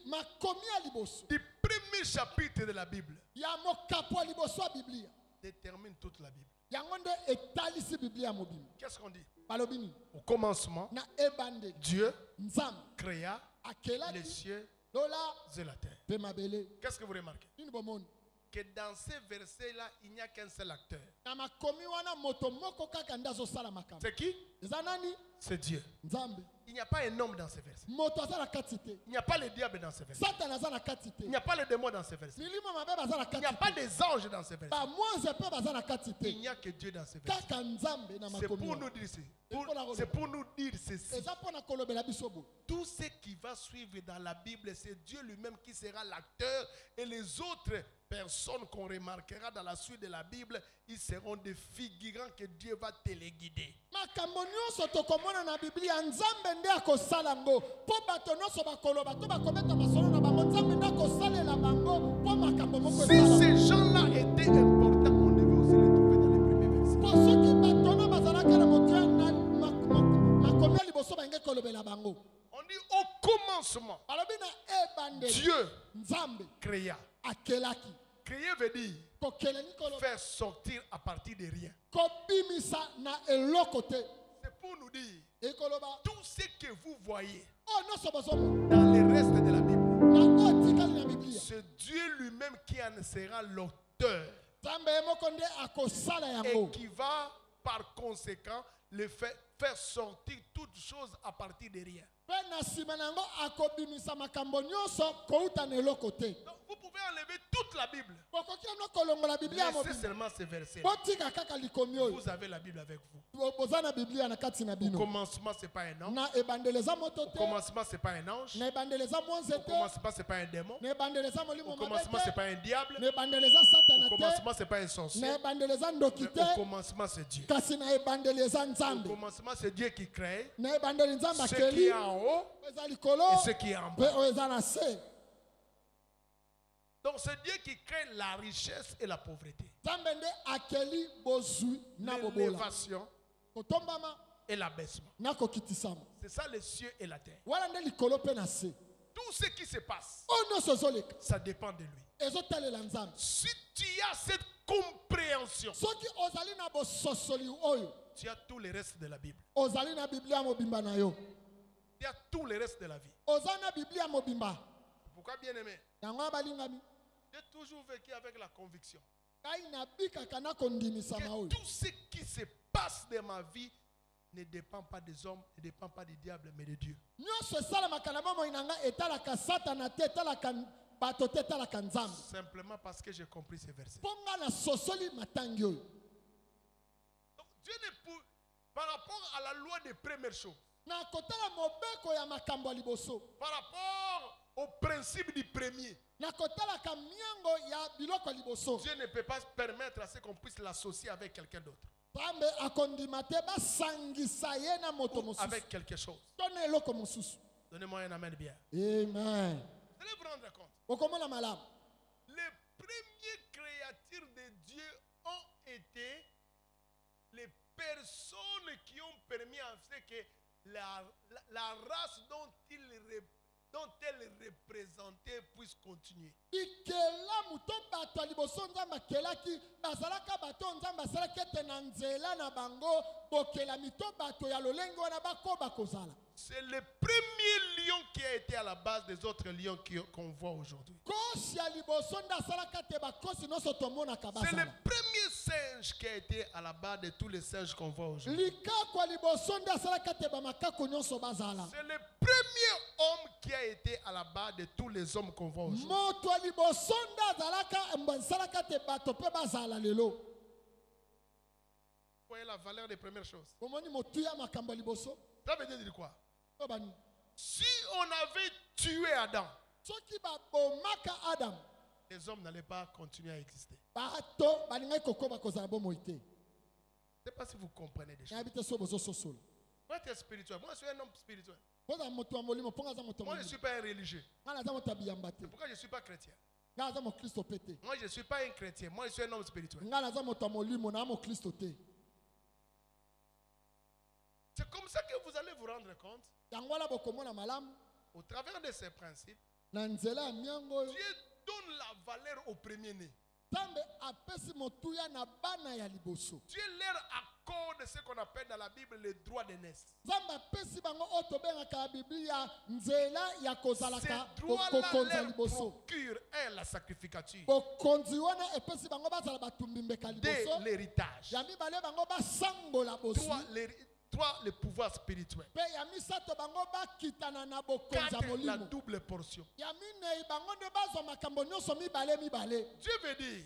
Speaker 2: makomi ya liboso
Speaker 1: du premier chapitre de la Bible
Speaker 2: ya mokapo ya liboso ya biblia
Speaker 1: détermine toute la Bible.
Speaker 2: yango nde etalisi biblia ya mobimba.
Speaker 1: Qu'est-ce qu'on dit?
Speaker 2: balobi nini?
Speaker 1: Au commencement,
Speaker 2: na ebandeli
Speaker 1: Dieu
Speaker 2: nzambe
Speaker 1: créa les
Speaker 2: akelaki
Speaker 1: cieux
Speaker 2: lola
Speaker 1: et la terre.
Speaker 2: mpe mabele.
Speaker 1: Qu'est-ce que vous remarquez?
Speaker 2: nini bomoni?
Speaker 1: Que dans ces versets-là, il n'y a qu'un seul acteur.
Speaker 2: na makomi wana moto moko kaka nde azosala makambo.
Speaker 1: C'est qui?
Speaker 2: eza nani?
Speaker 1: C'est Dieu.
Speaker 2: nzambe.
Speaker 1: Il n'y a pas un homme dans ces versets.
Speaker 2: moto aza na kati te.
Speaker 1: Il n'y a pas le diable dans ces versets.
Speaker 2: satana aza na kati te.
Speaker 1: Il n'y a pas le démon dans ces versets.
Speaker 2: milimo mabe baza na
Speaker 1: Il n'y a
Speaker 2: kati
Speaker 1: pas
Speaker 2: te.
Speaker 1: des anges dans ces versets.
Speaker 2: bamwanze mpe baza na kati
Speaker 1: Il
Speaker 2: te.
Speaker 1: n'y a que Dieu dans ces versets.
Speaker 2: kaka nzambe na
Speaker 1: C'est pour
Speaker 2: makomi
Speaker 1: nous
Speaker 2: wana.
Speaker 1: dire ceci. C'est pour nous dire ceci.
Speaker 2: eza mpo na kolobela biso boye.
Speaker 1: Tout ce qui va suivre dans la Bible, c'est Dieu lui-même qui sera l'acteur, et les autres personnes qu'on remarquera dans la suite de la Bible, ils seront des figurants que Dieu va téléguider.
Speaker 2: makambo nyonso tokomona na biblia nzambe nde akosala ngo mpo bato nyonso bakoloba to bakobeta masolo na bango nzambe nde akosalela bango mpo makambo moko
Speaker 1: Si ces gens-là étaient importants, on devait aussi les trouver dans les premiers versets.
Speaker 2: mpo soki bato no bazalaki na moto na makomi ya liboso bange kolobela bango.
Speaker 1: On dit au commencement,
Speaker 2: balobi na ebandeli
Speaker 1: Dieu
Speaker 2: nzambe
Speaker 1: créa.
Speaker 2: akelaki.
Speaker 1: Créer veut dire
Speaker 2: kokelani koloba
Speaker 1: faire sortir à partir de rien.
Speaker 2: kobimisa na eloko te.
Speaker 1: C'est pour nous dire,
Speaker 2: ekoloba
Speaker 1: tout ce que vous voyez
Speaker 2: oyo nyonso bozomona
Speaker 1: dans le reste de la Bible,
Speaker 2: na oyo tikali na biblia
Speaker 1: c'est Dieu lui-même qui en sera l'auteur
Speaker 2: nzambe ye moko nde akosala
Speaker 1: et
Speaker 2: yango.
Speaker 1: qui va par conséquent le faire sortir toutes choses à partir de rien.
Speaker 2: mpe na nsima na yango akobimisa makambo nyonso kouta na eloko te.
Speaker 1: Donc vous pouvez enlever toute la Bible.
Speaker 2: bokoki no kolongola biblia ya
Speaker 1: Laissez
Speaker 2: mobimba
Speaker 1: seulement ces versets.
Speaker 2: botika kaka likomi oyo.
Speaker 1: Vous avez la Bible avec vous.
Speaker 2: boza na biblia na kati na
Speaker 1: Au
Speaker 2: bino.
Speaker 1: commencement, ce n'est pas un homme.
Speaker 2: na ebandeli eza moto
Speaker 1: Au
Speaker 2: te.
Speaker 1: commencement, ce n'est pas un ange.
Speaker 2: na ebandeli eza mwanze
Speaker 1: Au
Speaker 2: te.
Speaker 1: commencement, ce n'est pas un démon.
Speaker 2: na ebandeli eza molimo
Speaker 1: Au
Speaker 2: mabe
Speaker 1: commencement, ce n'est
Speaker 2: te.
Speaker 1: pas un diable.
Speaker 2: na ebandeli eza
Speaker 1: Au
Speaker 2: satana te.
Speaker 1: commencement, ce n'est pas un sorcier.
Speaker 2: na ebandeli eza ndoki
Speaker 1: Mais
Speaker 2: te.
Speaker 1: au commencement, c'est Dieu.
Speaker 2: kasi na ebandeli eza
Speaker 1: Au
Speaker 2: nzambe.
Speaker 1: commencement, c'est Dieu qui crée
Speaker 2: na ebandeli nzambe
Speaker 1: ce qui
Speaker 2: akeli
Speaker 1: est en haut
Speaker 2: eza likolo
Speaker 1: et ce qui est en
Speaker 2: mpe
Speaker 1: bas.
Speaker 2: oyo eza na se.
Speaker 1: Donc c'est Dieu qui crée la richesse et la pauvreté.
Speaker 2: nzambe nde akeli bozwi na bobola
Speaker 1: l'élévation
Speaker 2: kotombama
Speaker 1: et l'abaissement.
Speaker 2: na kokitisama
Speaker 1: C'est ça les cieux et la terre.
Speaker 2: wana nde likolo mpe na se
Speaker 1: Tout ce qui se passe,
Speaker 2: oyo nyonso ezoleka
Speaker 1: ça dépend de lui.
Speaker 2: ezotalela nzambe
Speaker 1: Si tu as cette compréhension,
Speaker 2: soki ozali na bososoli oyo
Speaker 1: tu as tout le reste de la Bible.
Speaker 2: ozali na biblia mobimba na yo
Speaker 1: Tu as tout le reste de la vie.
Speaker 2: oza na biblia mobimba
Speaker 1: Pourquoi bien aimé?
Speaker 2: yango wana balingami
Speaker 1: J'ai toujours vécu avec la conviction
Speaker 2: ngai nabikaka na kondimisama
Speaker 1: que
Speaker 2: oyo
Speaker 1: tout ce qui se passe dans ma vie ne dépend pas des hommes, ne dépend pas du diable, mais de Dieu.
Speaker 2: nyonso esalamaka na bomoi na ngai etalaka satana te etalaka bato te etalaka nzambe
Speaker 1: Simplement parce que j'ai compris ces versets.
Speaker 2: mpo ngai nasosoli matangi oyo
Speaker 1: Donc Dieu ne peut, par rapport à la loi des premières choses,
Speaker 2: na kotala mobeko ya makambo ya liboso
Speaker 1: par rapport au principe du premier,
Speaker 2: na kotalaka miango ya biloko ya liboso
Speaker 1: Dieu ne peut pas permettre à ce qu'on puisse l'associer avec quelqu'un d'autre
Speaker 2: nzambe akondima te basangisa ye na moto
Speaker 1: ou
Speaker 2: mosusu
Speaker 1: avec quelque chose.
Speaker 2: to na eloko mosusu
Speaker 1: Donnez-moi un amen bien.
Speaker 2: amen
Speaker 1: Vous allez vous rendre compte.
Speaker 2: okomona malamu
Speaker 1: Les premières créatures de Dieu ont été les personnes qui ont permis à ce que la race dont elle représentait puisse continuer.
Speaker 2: bikelamu to bato ya liboso nzambe akelaki bazalaka bato oyo nzambe asalaki ete na nzela na bango bokelami to bato ya lolenge wana bakoba kozala
Speaker 1: C'est le premier lion qui a été à la base des autres lions qu'on voit aujourd'hui.
Speaker 2: kosi ya liboso nde asalaka te bakosi nyonso tomonaka
Speaker 1: C'est le
Speaker 2: bazala
Speaker 1: premier singe qui a été à la base de tous les singes qu'on voit aujourd'hui.
Speaker 2: likako ya liboso nde asalaka te bamakako nyonso bazala
Speaker 1: C'est le premier homme qui a été à la base de tous les hommes qu'on voit aujourd'hui.
Speaker 2: moto ya liboso nde azalaka asalaka te bato mpe bazala lelo
Speaker 1: Vous voyez la valeur des premières choses.
Speaker 2: omoni motu ya makambo ya liboso
Speaker 1: Ça veut dire quoi?
Speaker 2: oyo bani
Speaker 1: Si on avait tué Adam,
Speaker 2: soki babomaka adamu
Speaker 1: les hommes n'allaient pas continuer à exister.
Speaker 2: bato balingaki kokoba kozala bomoi te
Speaker 1: Je ne sais pas si vous comprenez des choses.
Speaker 2: nayebi te so bozososola
Speaker 1: Moi, tu es spirituel. Moi, je suis un homme spirituel.
Speaker 2: kozala moto ya molimo mpo nga aza moto ya
Speaker 1: Moi, je ne
Speaker 2: molimo
Speaker 1: suis pas un religieux.
Speaker 2: nga naza moto ya biyamba te
Speaker 1: C'est pourquoi je ne suis pas chrétien.
Speaker 2: nga naza mokristo mpe te
Speaker 1: Moi, je ne suis pas un chrétien. Moi, je suis un homme spirituel.
Speaker 2: nga naza moto ya molimo naa mokristo te
Speaker 1: C'est comme ça que vous allez vous rendre compte,
Speaker 2: yango wana bokomona malamu
Speaker 1: au travers de ces principes,
Speaker 2: na nzela ya miango oyo
Speaker 1: Dieu donne la valeur au premier-né.
Speaker 2: nzambe apesi motuya na bana ya liboso
Speaker 1: Dieu leur accorde ce qu'on appelle dans la Bible le droit d'aînesse.
Speaker 2: nzambe apesi bango oyo tobengaka na biblia nzela ya
Speaker 1: Ces
Speaker 2: kozalaka
Speaker 1: droits-là
Speaker 2: kokonza
Speaker 1: leur
Speaker 2: liboso
Speaker 1: procurent la sacrificature
Speaker 2: bokonzi wana epesi bango bazala batumbi mbeka liboso
Speaker 1: de l'héritage.
Speaker 2: ya mibale bango basangola bozwi
Speaker 1: Trois, le pouvoir spirituel.
Speaker 2: mpe ya misato bango bakitana na bokonzi ya
Speaker 1: 4, la
Speaker 2: molimo
Speaker 1: double portion.
Speaker 2: ya minei bango nde bazwa makambo nyonso mibale
Speaker 1: Dieu veut dire,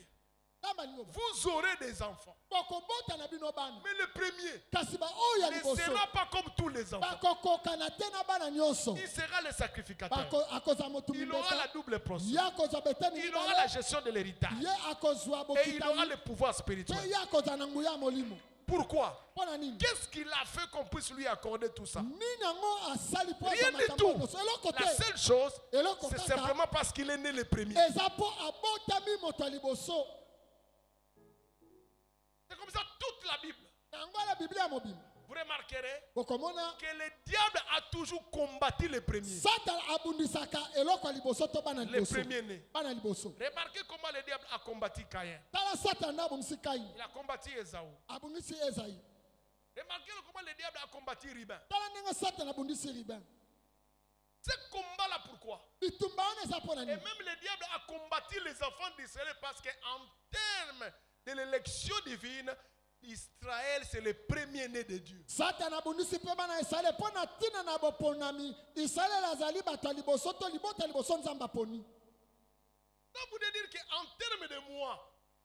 Speaker 2: nzambe alingoba
Speaker 1: vous aurez des enfants.
Speaker 2: bokobota na bino bana
Speaker 1: Mais le premier
Speaker 2: kasi baoyo ya
Speaker 1: ne
Speaker 2: liboso
Speaker 1: sera pas comme tous les enfants.
Speaker 2: bakokokana te na bana nyonso
Speaker 1: Il sera le sacrificateur.
Speaker 2: akozwa motumbi
Speaker 1: Il aura la
Speaker 2: mbeka
Speaker 1: double portion.
Speaker 2: ye akozwa beteni
Speaker 1: Il aura la
Speaker 2: mibale
Speaker 1: gestion de l'héritage.
Speaker 2: ye akozwa
Speaker 1: Et il aura
Speaker 2: bokitani
Speaker 1: le pouvoir
Speaker 2: mpe
Speaker 1: spirituel.
Speaker 2: ye akozwa na nguya ya molimo
Speaker 1: Pourquoi?
Speaker 2: mpo na nini
Speaker 1: Qu'est-ce qu'il a fait qu'on puisse lui accorder tout ça?
Speaker 2: nini yango asali mpo
Speaker 1: Rien
Speaker 2: azwa
Speaker 1: du
Speaker 2: makambo
Speaker 1: tout.
Speaker 2: nyonso eloko
Speaker 1: La
Speaker 2: te
Speaker 1: seule chose,
Speaker 2: eloko
Speaker 1: c'est
Speaker 2: kaka
Speaker 1: simplement parce qu'il est né le premier.
Speaker 2: eza mpo abotami moto ya liboso
Speaker 1: C'est comme ça toute la Bible.
Speaker 2: yango ala biblia ya mobimba
Speaker 1: Vous remarquerez
Speaker 2: bokomona
Speaker 1: que le diable a toujours combattu les premiers.
Speaker 2: satana abundisaka eloko ya liboso to bana
Speaker 1: Les
Speaker 2: liboso
Speaker 1: premiers-nés.
Speaker 2: bana liboso
Speaker 1: Remarquez comment le diable a combattu Caïn.
Speaker 2: tala satana nde abungisi kaini
Speaker 1: Il a combattu Esaü.
Speaker 2: abungisi ezai
Speaker 1: Remarquez comment le diable a combattu Ribin.
Speaker 2: tala ndenge satana abundisi ribin
Speaker 1: Ce combat-là, pourquoi?
Speaker 2: bitumba wana eza mpo na
Speaker 1: Et
Speaker 2: nini
Speaker 1: même le diable a combattu les enfants d'Israël parce qu'en termes de l'élection divine, Israël, c'est le premier-né de Dieu.
Speaker 2: satana abundisi mpe bana ya isalaele mpo na ntina na boponami isalaele azali bato ya liboso to libota ya liboso nzambe aponi
Speaker 1: Ça voudrait dire qu'en termes de mois,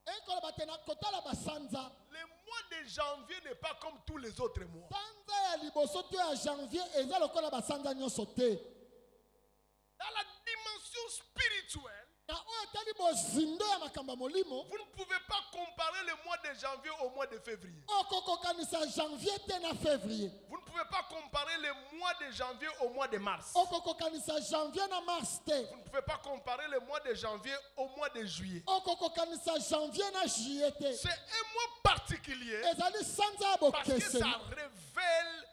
Speaker 2: ekoloba te na kotala basanza
Speaker 1: le mois de janvier n'est pas comme tous les autres mois.
Speaker 2: sanza ya liboso to ya janvier eza lokola basanza nyonso te
Speaker 1: Dans la dimension spirituelle,
Speaker 2: na oyo etali bozindo ya makambo ya molimo
Speaker 1: vous ne pouvez pas comparer le mois de de janvier au mois de février.
Speaker 2: okokokanisa janvier te na février.
Speaker 1: Vous ne pouvez pas comparer le mois de janvier au mois de mars.
Speaker 2: Okokokanisa janvier na mars te.
Speaker 1: Vous ne pouvez pas comparer le mois de janvier au mois de juillet.
Speaker 2: okokokanisa janvier na juillet te.
Speaker 1: C'est un mois particulier
Speaker 2: ezali sanza ya
Speaker 1: parce que
Speaker 2: bokeseni.
Speaker 1: ça révèle,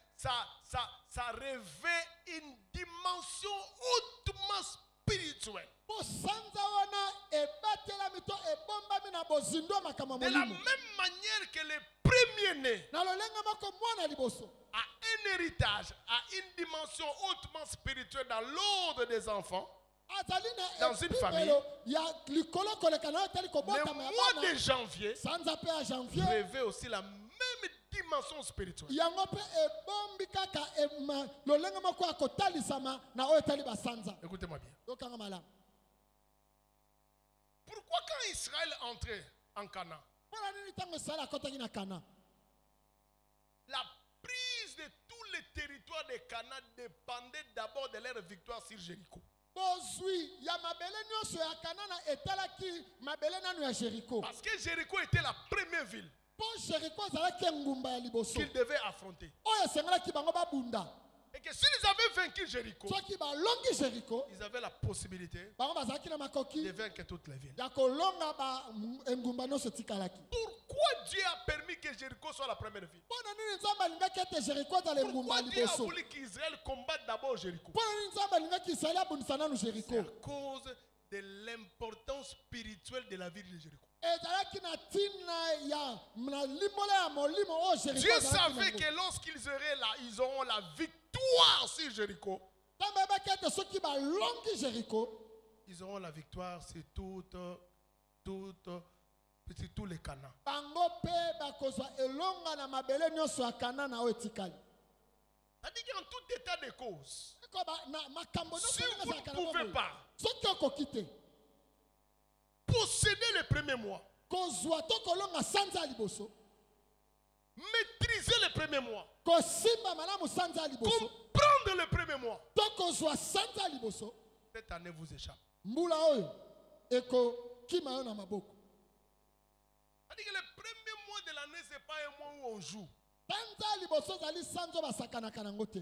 Speaker 1: ça révèle une dimension hautement spirituelle.
Speaker 2: Po sanza wana ebatelami to ebombami na bozindo ya makambo
Speaker 1: De la
Speaker 2: molimo.
Speaker 1: même manière que le premier-né
Speaker 2: Na lolenge moko mwana liboso
Speaker 1: a un héritage, a une dimension hautement spirituelle dans l'ordre des enfants,
Speaker 2: azali
Speaker 1: Dans
Speaker 2: na
Speaker 1: une
Speaker 2: epimelo ya likolo koleka na yo etali
Speaker 1: le
Speaker 2: kobotama ya
Speaker 1: mois de
Speaker 2: bana.
Speaker 1: janvier
Speaker 2: Sanza mpe ya janvier
Speaker 1: révèle aussi la même dimension spirituelle.
Speaker 2: yango mpe ebombi kaka lolenge moko ya kotalisama na oyo etali basanza.
Speaker 1: Écoutez-moi bien.
Speaker 2: Yokanga malamu.
Speaker 1: Pourquoi quand Israël entrait en Canaan,
Speaker 2: Mpona nini ntango Israeli akɔtaki na Kana?
Speaker 1: la prise de tous les territoires de Canaan dépendait d'abord de leur victoire sur Jéricho.
Speaker 2: bozwi ya mabele nyonso ya Kana na etalaki mabele nanu ya Jéricho.
Speaker 1: Parce que Jéricho était la première ville
Speaker 2: Mpo Jéricho ezalaki engumba ya liboso
Speaker 1: qu'ils devaient affronter.
Speaker 2: oyo esengelaki bango babunda.
Speaker 1: Et que s'ils avaient vaincu Jéricho,
Speaker 2: Soki balongi Jéricho
Speaker 1: ils avaient la possibilité
Speaker 2: bango bazalaki na makoki
Speaker 1: de vaincre toutes les villes.
Speaker 2: ya kolonga engumba nyonso etikalaki.
Speaker 1: Pourquoi Dieu a permis que Jéricho soit la première ville?
Speaker 2: Mpona nini Nzambe alingaki ete Jéricho ezala engumba
Speaker 1: Pourquoi
Speaker 2: ya
Speaker 1: Dieu a
Speaker 2: liboso?
Speaker 1: voulu qu'Israël combatte d'abord Jéricho?
Speaker 2: Mpona nini Nzambe alingaki Israeli abundisa nanu
Speaker 1: C'est
Speaker 2: Jéricho?
Speaker 1: à cause de l'importance spirituelle de la ville de Jéricho.
Speaker 2: ezalaki na ntina ya na limbola ya molimo oyo Jéricho
Speaker 1: Dieu
Speaker 2: ezalaki
Speaker 1: savait
Speaker 2: nango.
Speaker 1: que lorsqu'ils seraient là, ils auront la victoire sur Jéricho.
Speaker 2: Nzambe ayebaki ete soki balongi Jéricho
Speaker 1: Ils auront la victoire sur tous les Canaans.
Speaker 2: bango mpe bakozwa elonga na mabele nyonso ya Kana na oyo etikali.
Speaker 1: C'est-à-dire qu'en tout état de cause,
Speaker 2: Eko na makambo
Speaker 1: si
Speaker 2: nyonso
Speaker 1: vous
Speaker 2: ndenge ezalaka
Speaker 1: ne
Speaker 2: na
Speaker 1: pouvez
Speaker 2: bomoi.
Speaker 1: pas
Speaker 2: Soki okoki te
Speaker 1: posséder les premiers mois,
Speaker 2: kozwa to kolonga sanza ya liboso,
Speaker 1: maîtriser les premiers mois,
Speaker 2: kosimba malamu sanza ya liboso,
Speaker 1: comprendre les premiers mois,
Speaker 2: to kozwa sanza ya liboso,
Speaker 1: cette année vous échappe.
Speaker 2: mbula oyo ekokima yo na maboko.
Speaker 1: C'est-à-dire que le premier mois de l'année, ce n'est pas un mois où on joue.
Speaker 2: Sanza ya liboso ezali sanza oyo basakanaka nango te.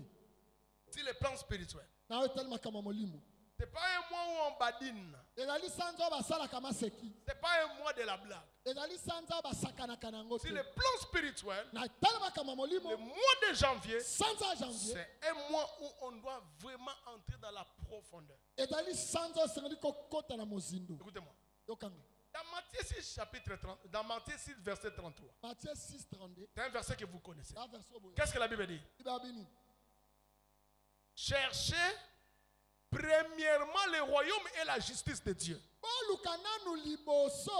Speaker 1: Sur le plan spirituel.
Speaker 2: Na oyo etali makambo ya molimo.
Speaker 1: Ce n'est pas un mois où on badine.
Speaker 2: ezali sanza oyo basalaka maseki.
Speaker 1: Ce n'est pas un mois de la blague.
Speaker 2: ezali sanza oyo basakanaka nango
Speaker 1: Sur
Speaker 2: te.
Speaker 1: le plan spirituel,
Speaker 2: Na tala makambo ya molimo
Speaker 1: le mois de janvier,
Speaker 2: sanza ya janvier
Speaker 1: c'est un mois où on doit vraiment entrer dans la profondeur.
Speaker 2: ezali sanza oyo esengeli kokota na mozindo.
Speaker 1: Écoutez-moi.
Speaker 2: Yokanga.
Speaker 1: Dans Matthieu 6, chapitre 30, dans Matthieu 6, verset 33,
Speaker 2: Matthieu 6, 32.
Speaker 1: c'est un verset que vous connaissez.
Speaker 2: Na verset oyo boye.
Speaker 1: Qu'est-ce que la Bible dit?
Speaker 2: Bible bini.
Speaker 1: Cherchez premièrement le royaume et la justice de Dieu.
Speaker 2: boluka nanu liboso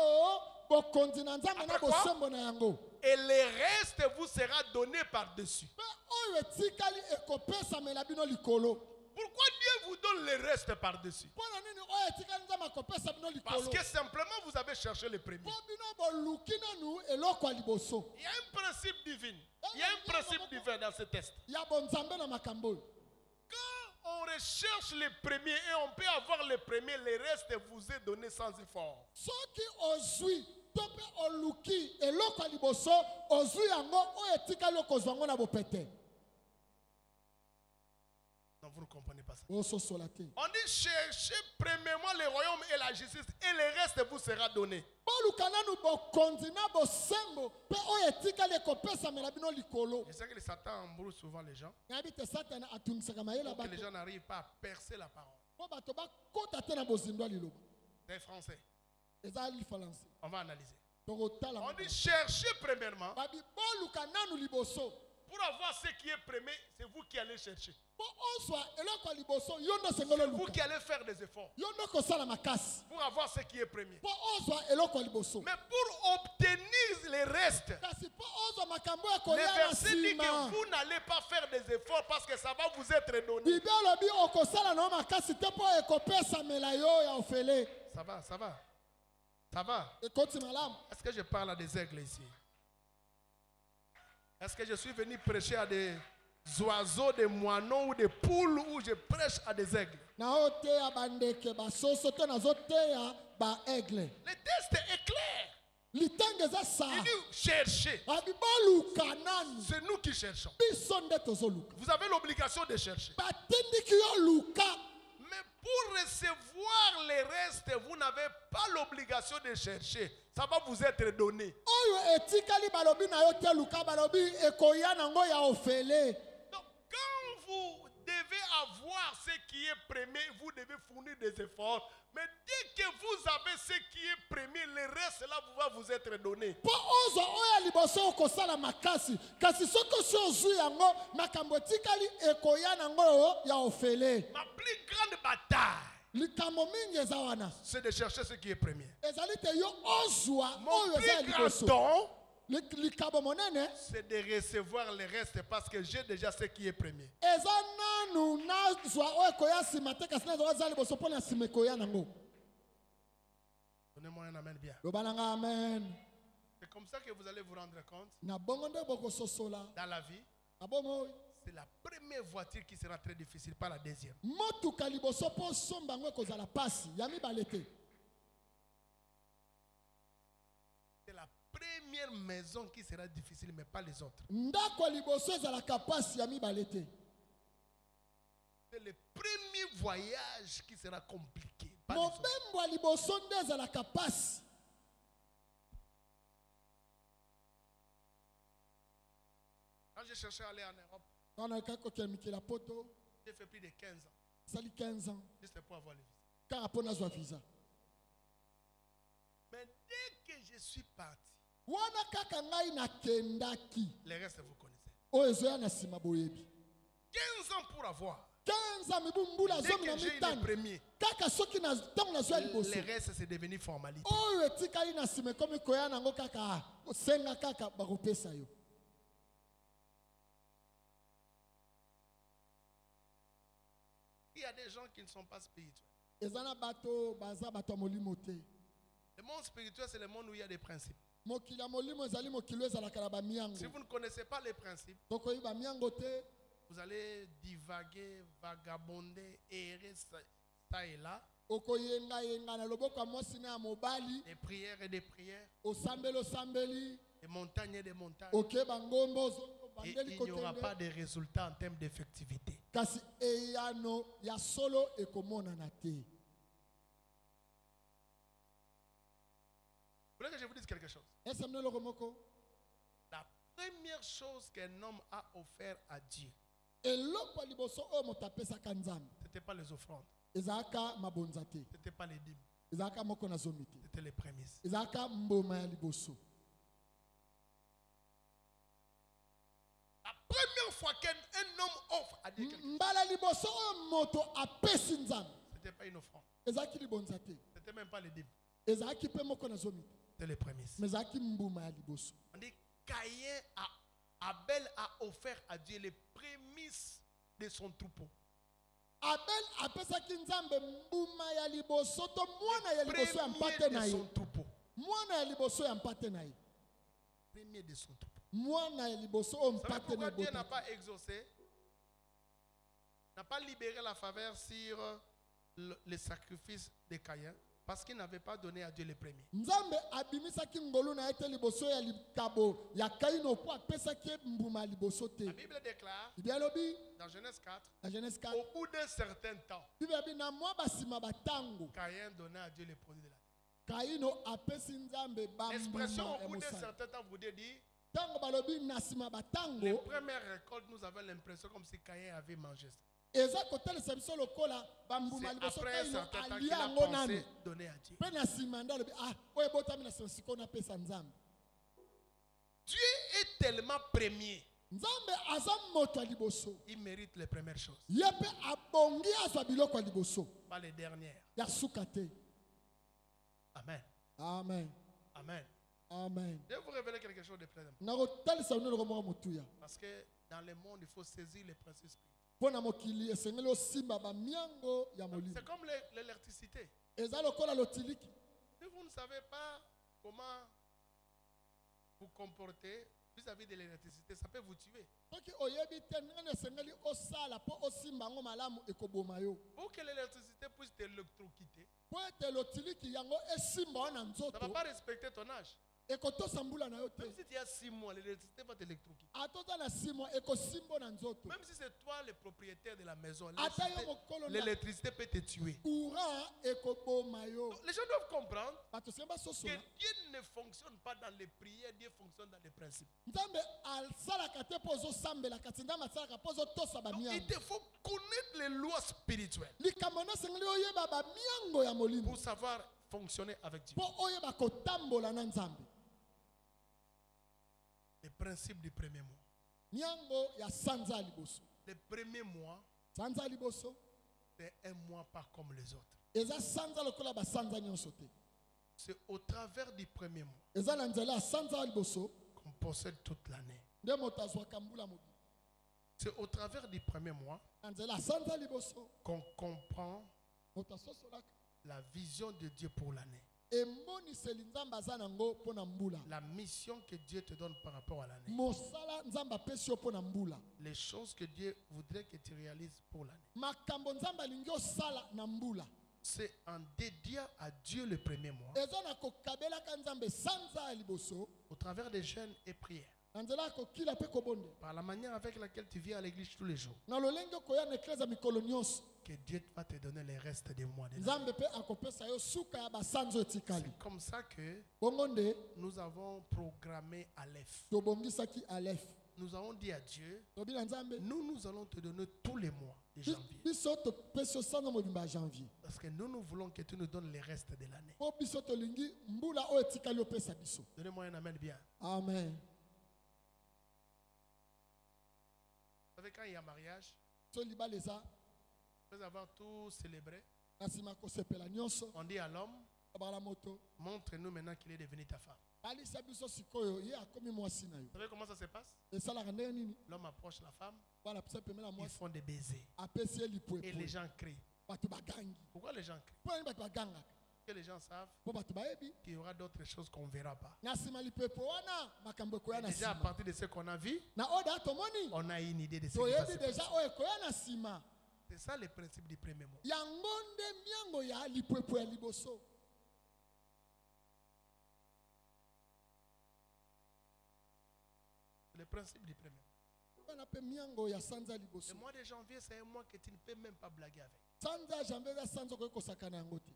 Speaker 2: bokonzi na Nzambe na
Speaker 1: Après quoi?
Speaker 2: bosembo na yango.
Speaker 1: Et le reste vous sera donné par-dessus.
Speaker 2: Mpe oyo etikali ekopesamela bino likolo.
Speaker 1: Pourquoi Dieu vous donne le reste par-dessus?
Speaker 2: Mpona nini oyo etikali Nzambe akopesa bino
Speaker 1: Parce
Speaker 2: likolo?
Speaker 1: que simplement vous avez cherché le premier.
Speaker 2: Mpo bino boluki nanu eloko ya liboso.
Speaker 1: Il y a un principe divin. Il y a un principe divin dans ce texte.
Speaker 2: Ya bonzambe na makambo oyo.
Speaker 1: Quand on recherche le premier et on peut avoir le premier, le reste vous est donné sans effort.
Speaker 2: Soki ozwi to mpe oluki eloko ya liboso ozwi yango oyo etikali okozwa yango na bopete.
Speaker 1: Non, vous ne comprenez pas ça.
Speaker 2: Ososola te.
Speaker 1: On dit cherchez premièrement le royaume et la justice et le reste vous sera donné.
Speaker 2: boluka nanu bokonzi na bosembo mpe oyo etikali ekopesamela bino likolo.
Speaker 1: Je sais que le Satan embrouille souvent les gens.
Speaker 2: nayebi te satana atungisaka mayele ya
Speaker 1: Pour que les
Speaker 2: bato
Speaker 1: gens n'arrivent pas à percer la parole.
Speaker 2: mpo bato bakota te na bozindo ya liloba.
Speaker 1: C'est français.
Speaker 2: eza lifalanse
Speaker 1: On va analyser.
Speaker 2: tokotala
Speaker 1: On dit cherchez premièrement.
Speaker 2: babi boluka nanu liboso
Speaker 1: Pour avoir ce qui est premier, c'est vous qui allez chercher.
Speaker 2: mpo ozwa eloko ya liboso yo ndo sengeli
Speaker 1: Vous
Speaker 2: oluka
Speaker 1: qui allez faire des efforts.
Speaker 2: yo ndo kosala makasi
Speaker 1: Pour avoir ce qui est premier.
Speaker 2: mpo ozwa eloko ya liboso.
Speaker 1: Mais pour obtenir le reste,
Speaker 2: kasi mpo ozwa makambo ya
Speaker 1: le
Speaker 2: koya na
Speaker 1: verset dit que
Speaker 2: nsima
Speaker 1: vous n'allez pas faire des efforts parce que ça va vous être donné.
Speaker 2: bibi alobi okosala na yo makasi te mpo ekopesamela yo ya ofele.
Speaker 1: Ça va, ça va. Ça va.
Speaker 2: ekoti malamu.
Speaker 1: Est-ce que je parle à des aigles ici? Est-ce que je suis venu prêcher à des oiseaux, des moineaux ou des poules ou je prêche à des aigles?
Speaker 2: naoteya bandeke basoso te nazoteya baaigle.
Speaker 1: Le texte est clair.
Speaker 2: litanga eza
Speaker 1: Il
Speaker 2: saa
Speaker 1: dit cherchez.
Speaker 2: abi boluka nani
Speaker 1: C'est nous qui cherchons.
Speaker 2: biso nde tozoluka
Speaker 1: Vous avez l'obligation de chercher.
Speaker 2: batindiki yo luka.
Speaker 1: Mais pour recevoir les restes, vous n'avez pas l'obligation de chercher. Ça va vous être donné.
Speaker 2: Oyo etikali balobi na yo te luka balobi ekoya nango ya ofele.
Speaker 1: Donc, quand vous devez avoir ce qui est premier, vous devez fournir des efforts. Mais dès que vous avez ce qui est premier, le reste là va vous être donné.
Speaker 2: Po ozo oya liboso okosala makasi kasi soki osi ozwi yango makambo etikali ekoya nango ya ofele.
Speaker 1: Ma plus grande bataille,
Speaker 2: Likambo mingi eza wana
Speaker 1: c'est de chercher ce qui est premier.
Speaker 2: ezali te yo ozwa
Speaker 1: Mon
Speaker 2: oyo eza ya
Speaker 1: plus grand
Speaker 2: liboso.
Speaker 1: don,
Speaker 2: Likambo monene
Speaker 1: c'est de recevoir le reste parce que j'ai déjà ce qui est premier.
Speaker 2: eza nanu nazwa oyo ekoya nsima te kasi nazwa eza liboso mpo na nsima ekoya nango.
Speaker 1: Donnez-moi un amen bien.
Speaker 2: Loba na nga amen.
Speaker 1: C'est comme ça que vous allez vous rendre compte
Speaker 2: Na bongo nde bokososola
Speaker 1: dans la vie.
Speaker 2: na bomoi
Speaker 1: C'est la première voiture qui sera très difficile, pas la deuxième.
Speaker 2: motuka liboso mpo somba yango ekozala pasi ya mibale te.
Speaker 1: C'est la première maison qui sera difficile, mais pas les autres.
Speaker 2: Ndako ya liboso ezalaka pasi ya mibale te.
Speaker 1: C'est le premier voyage qui sera compliqué, pas les autres.
Speaker 2: Mobembo ya liboso nde ezalaka pasi.
Speaker 1: Quand j'ai cherché à aller en Europe,
Speaker 2: Wana ekaki kokende mikili ya poto
Speaker 1: j'ai fait plus de 15 ans,
Speaker 2: esali 15 ans
Speaker 1: juste pour avoir le visa.
Speaker 2: kaka mpo nazwa visa.
Speaker 1: Mais dès que je suis parti,
Speaker 2: Wana kaka ngai nakendaki
Speaker 1: le reste vous connaissez.
Speaker 2: oyo ezoya na nsima boyebi.
Speaker 1: 15 ans pour avoir.
Speaker 2: 15 ans mibu mbula
Speaker 1: Dès
Speaker 2: zomi na
Speaker 1: que j'ai eu le
Speaker 2: mitano
Speaker 1: premier,
Speaker 2: kaka soki na ntango nazwa ya liboso
Speaker 1: le reste c'est devenu formalité.
Speaker 2: oyo etikali na nsima ekomi koya nango kaka osenga kaka bakopesa yo.
Speaker 1: Il y a des gens qui ne sont pas spirituels.
Speaker 2: Eza na bato baza bato ya molimo te.
Speaker 1: Le monde spirituel, c'est le monde où il y a des principes.
Speaker 2: Mokili ya molimo ezali mokili oyo ezalaka na bamiango.
Speaker 1: Si vous ne connaissez pas les principes,
Speaker 2: Tokoyeba miango te,
Speaker 1: vous allez divaguer, vagabonder, errer ça et là,
Speaker 2: okoyengayenga na loboko ya mwasi na ya mobali,
Speaker 1: des prières et des prières,
Speaker 2: osambeli
Speaker 1: des montagnes et des montagnes.
Speaker 2: okeba ngomba
Speaker 1: Et
Speaker 2: ozobandeli
Speaker 1: il n'y aura pas
Speaker 2: kokende.
Speaker 1: de résultats en termes d'effectivité.
Speaker 2: Kasi eyano ya solo ekomonana te.
Speaker 1: Vous voulez que je vous dise quelque chose?
Speaker 2: Ese mne eloko moko
Speaker 1: La première chose qu'un homme a offert à Dieu,
Speaker 2: eloko ya liboso oyo moto apesaka nzambe
Speaker 1: ce n'était pas les offrandes,
Speaker 2: ezalaka mabonza te,
Speaker 1: ce n'était pas les dîmes,
Speaker 2: ezalaka moko na zomi te,
Speaker 1: c'était les prémices.
Speaker 2: ezalaka mboma ya liboso.
Speaker 1: La première fois qu'un homme offre à Dieu quelque chose,
Speaker 2: Mbala liboso oyo moto apesi nzambe
Speaker 1: ce n'était pas une offrande,
Speaker 2: ezalaki libonza te,
Speaker 1: ce n'était même pas les dîmes,
Speaker 2: ezalaki mpe moko na zomi te,
Speaker 1: c'était les prémices.
Speaker 2: mais ezalaki mbuma ya liboso.
Speaker 1: On dit Abel a offert à Dieu les prémices de son troupeau.
Speaker 2: Abel apesaki nzambe mbuma ya liboso to mwana ya liboso ya mpate
Speaker 1: Premier
Speaker 2: na
Speaker 1: de
Speaker 2: ye,
Speaker 1: son troupeau.
Speaker 2: mwana ya liboso ya mpate na ye,
Speaker 1: Premier de son troupeau.
Speaker 2: mwana ya liboso oyo
Speaker 1: Vous savez
Speaker 2: mpate na
Speaker 1: pourquoi Dieu n'a
Speaker 2: bota.
Speaker 1: pas exaucé, n'a pas libéré la faveur sur le sacrifice de Caïn? Parce qu'il n'avait pas donné à Dieu les premiers.
Speaker 2: Nzambe abimisaki ngolu na ye te liboso ya likabo ya kaino po apesaki mbuma ya liboso te.
Speaker 1: La Bible déclare
Speaker 2: Bible alobi
Speaker 1: dans Genèse 4,
Speaker 2: na Genèse 4,
Speaker 1: au bout d'un certain temps,
Speaker 2: Bible abi na mwa basima batango
Speaker 1: Caïn donna à Dieu les produits de la terre.
Speaker 2: kaino apesi nzambe
Speaker 1: L'expression
Speaker 2: bambuma
Speaker 1: au
Speaker 2: ya
Speaker 1: bout d'un
Speaker 2: mosala.
Speaker 1: certain temps vous dit,
Speaker 2: Tango balobi na sima
Speaker 1: les
Speaker 2: batango
Speaker 1: premières récoltes, nous avons l'impression comme si Caïn avait mangé ça.
Speaker 2: eza kotalisa biso lokola bambuma
Speaker 1: C'est
Speaker 2: liboso
Speaker 1: après un
Speaker 2: kaino
Speaker 1: certain temps
Speaker 2: alia
Speaker 1: qu'il a
Speaker 2: yango nanu.
Speaker 1: pensé donner à Dieu.
Speaker 2: Mpe na nsima nde alobi oyo ebotami na nsima sikoyo napesa nzambe.
Speaker 1: Dieu est tellement premier,
Speaker 2: Nzambe aza moto ya liboso,
Speaker 1: il mérite les premières choses,
Speaker 2: ye mpe abongi azwa biloko ya liboso
Speaker 1: pas les dernières.
Speaker 2: ya suka te.
Speaker 1: Amen.
Speaker 2: Amen,
Speaker 1: Amen.
Speaker 2: amen.
Speaker 1: Je vais vous révéler quelque chose de très important.
Speaker 2: nakotalisa bino eloko moko motuya
Speaker 1: Parce que dans le monde, il faut saisir les principes spirituels.
Speaker 2: mpo na mokili esengeli osimba bamiango ya molimo.
Speaker 1: C'est comme l'électricité.
Speaker 2: Eza lokola lotiliki.
Speaker 1: Si vous ne savez pas comment vous comporter vis-à-vis de l'électricité, ça peut vous tuer.
Speaker 2: Soki oyebi te ndenge esengeli osala mpo osimba yango malamu ekoboma yo.
Speaker 1: Pour que l'électricité puisse t'électrocuter,
Speaker 2: Mpo ete lotiliki yango esimba yo na
Speaker 1: ça ne
Speaker 2: nzoto
Speaker 1: va pas respecter ton âge.
Speaker 2: ekotosa mbula na yo te
Speaker 1: Même si tu as 6 mois, l'électricité va t'électrocuter.
Speaker 2: atoza na 6 mois ekosimbo na nzoto
Speaker 1: Même si c'est toi le propriétaire de la maison,
Speaker 2: ata yo mokolo na
Speaker 1: l'électricité peut te tuer.
Speaker 2: courant ekoboma yo
Speaker 1: Donc, les gens doivent comprendre
Speaker 2: bato semba
Speaker 1: que
Speaker 2: sosola
Speaker 1: Dieu ne fonctionne pas dans les prières, Dieu fonctionne dans les principes.
Speaker 2: nzambe asalaka te mpo ozosambela kasi nzambe asalaka mpo ozotosa
Speaker 1: Donc, il
Speaker 2: bamiango
Speaker 1: te faut connaître les lois spirituelles
Speaker 2: likambo nyonso esengeli oyeba bamiango ya molimo
Speaker 1: pour savoir fonctionner avec Dieu.
Speaker 2: mpo oyeba kotambola na nzambe
Speaker 1: Les principes du premier mois.
Speaker 2: miango ya sanza ya liboso
Speaker 1: Le premier mois,
Speaker 2: sanza ya liboso
Speaker 1: c'est un mois pas comme les autres.
Speaker 2: eza sanza lokola basanza nyonso te
Speaker 1: C'est au travers du premier mois
Speaker 2: eza na nzela ya sanza ya liboso
Speaker 1: qu'on possède toute l'année.
Speaker 2: nde moto azwaka mbula mobili
Speaker 1: C'est au travers du premier mois
Speaker 2: na nzela ya sanza ya liboso
Speaker 1: qu'on comprend
Speaker 2: moto asosolaka
Speaker 1: la vision de Dieu pour l'année.
Speaker 2: emoniseli nzambe aza nango mpo na mbula
Speaker 1: La mission que Dieu te donne par rapport à l'année.
Speaker 2: mosala nzambe apesi yo mpo na mbula
Speaker 1: Les choses que Dieu voudrait que tu réalises pour l'année.
Speaker 2: makambo nzambe alingi osala na mbula
Speaker 1: C'est en dédiant à Dieu le premier mois,
Speaker 2: eza na kokabelaka nzambe sanza ya liboso
Speaker 1: au travers des jeûnes et prières,
Speaker 2: na nzela ya kokila mpe kobondela
Speaker 1: par la manière avec laquelle tu viens à l'église tous les jours,
Speaker 2: na lolenge okoya na eklese ya mikolo nyonso
Speaker 1: que Dieu va te donner les restes des mois de l'année.
Speaker 2: nzambe mpe akopesa yo suka ya basanza etikali
Speaker 1: C'est comme ça que
Speaker 2: bongo nde
Speaker 1: nous avons programmé Aleph.
Speaker 2: tobongisaki alef
Speaker 1: Nous avons dit à Dieu,
Speaker 2: tobi na nzambe
Speaker 1: nous allons te donner tous les mois de janvier.
Speaker 2: biso topesi yo sanza mobimba ya janvier
Speaker 1: Parce que nous voulons que tu nous donnes les restes de l'année.
Speaker 2: mpo biso tolingi mbula oyo etikali opesa biso
Speaker 1: Donnez-moi un amen bien.
Speaker 2: amen
Speaker 1: Vous savez, quand il y a mariage,
Speaker 2: so libala eza
Speaker 1: après avoir tout célébré,
Speaker 2: na nsima kosepela nyonso
Speaker 1: on dit à l'homme,
Speaker 2: abala moto
Speaker 1: montre-nous maintenant qu'il est devenu ta femme.
Speaker 2: balisa biso sikoyo ye akomi mwasi na yo
Speaker 1: Vous savez comment ça se passe?
Speaker 2: esalaka ndenge nini
Speaker 1: L'homme approche la femme,
Speaker 2: bana pesa pembeni ya
Speaker 1: ils
Speaker 2: mwasi
Speaker 1: font des baisers.
Speaker 2: apesi ye
Speaker 1: Et les
Speaker 2: lipwepwe
Speaker 1: gens crient.
Speaker 2: bato bagangi
Speaker 1: Pourquoi les gens crient?
Speaker 2: mpo nini bato bagangaka
Speaker 1: Que les gens savent
Speaker 2: mpo bato bayebi
Speaker 1: qu'il y aura d'autres choses qu'on ne verra pas.
Speaker 2: na nsima lipwepwe wana makambo ekoya
Speaker 1: Et
Speaker 2: na
Speaker 1: déjà, à
Speaker 2: nsima
Speaker 1: partir de ce qu'on a vu,
Speaker 2: na oda tomoni
Speaker 1: on a une idée de ce qui va se
Speaker 2: toyebi
Speaker 1: passer.
Speaker 2: deja oyo ekoya na nsima
Speaker 1: C'est ça le principe du premier mois.
Speaker 2: yango nde miango ya lipwepwe ya liboso
Speaker 1: Le principe du premier mois.
Speaker 2: wana mpe miango ya sanza ya
Speaker 1: Le
Speaker 2: liboso
Speaker 1: mois de janvier, c'est un mois que tu ne peux même pas blaguer avec.
Speaker 2: sanza ya janvier eza sanza okoki kosaka na yango te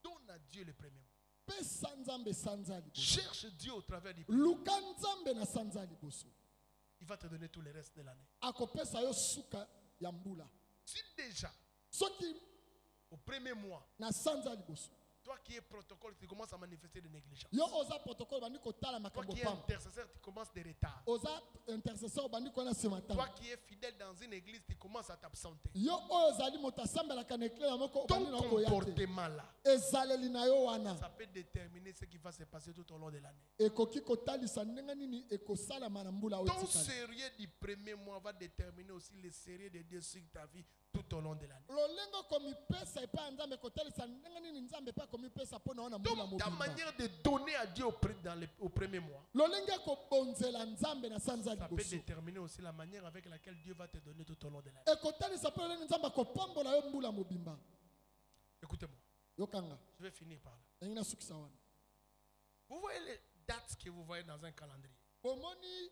Speaker 1: Donne à Dieu le premier mois.
Speaker 2: pesa nzambe sanza ya liboso
Speaker 1: Cherche Dieu au travers du premier mois.
Speaker 2: luka nzambe na sanza ya liboso
Speaker 1: Il va te donner tout le reste de l'année.
Speaker 2: akopesa yo suka ya mbula
Speaker 1: Si déjà,
Speaker 2: soki
Speaker 1: au premier mois,
Speaker 2: na sanza ya liboso
Speaker 1: toi qui es protocole, tu commences à manifester de négligence.
Speaker 2: yo oza protocole bandi kotala
Speaker 1: Toi
Speaker 2: makambo
Speaker 1: qui es
Speaker 2: pamba
Speaker 1: intercesseur, tu commences des retards.
Speaker 2: oza intercesseur bandi koya na nsima
Speaker 1: Toi
Speaker 2: ntango
Speaker 1: qui es fidèle dans une église, tu commences à t'absenter.
Speaker 2: yo oyo ozali moto asambelaka na eklesa moko
Speaker 1: Ton
Speaker 2: obandi na koya te
Speaker 1: comportement là,
Speaker 2: ezaleli na yo wana
Speaker 1: ça peut déterminer ce qui va se passer tout au long de l'année.
Speaker 2: ekoki kotalisa ndenge nini ekosalama na mbula oyo
Speaker 1: Ton
Speaker 2: etikali
Speaker 1: sérieux du premier mois va déterminer aussi le sérieux de Dieu sur ta vie tout au long de l'année.
Speaker 2: lolenge okomipesa epai ya nzambe ekotalisa ndenge nini nzambe epai akomipesa mpo na yo na mbula
Speaker 1: Donc, ta
Speaker 2: mobimba
Speaker 1: manière de donner à Dieu au premier mois,
Speaker 2: lolenge ekobonzela nzambe na sanza ya
Speaker 1: ça peut
Speaker 2: liboso
Speaker 1: déterminer aussi la manière avec laquelle Dieu va te donner tout au long de l'année.
Speaker 2: ekotalisa mpe lolenge nzambe akopambola yo mbula mobimba
Speaker 1: Écoutez-moi,
Speaker 2: yokanga
Speaker 1: je vais finir par là.
Speaker 2: ndenge nasukisa wana
Speaker 1: Vous voyez les dates que vous voyez dans un calendrier.
Speaker 2: bomoni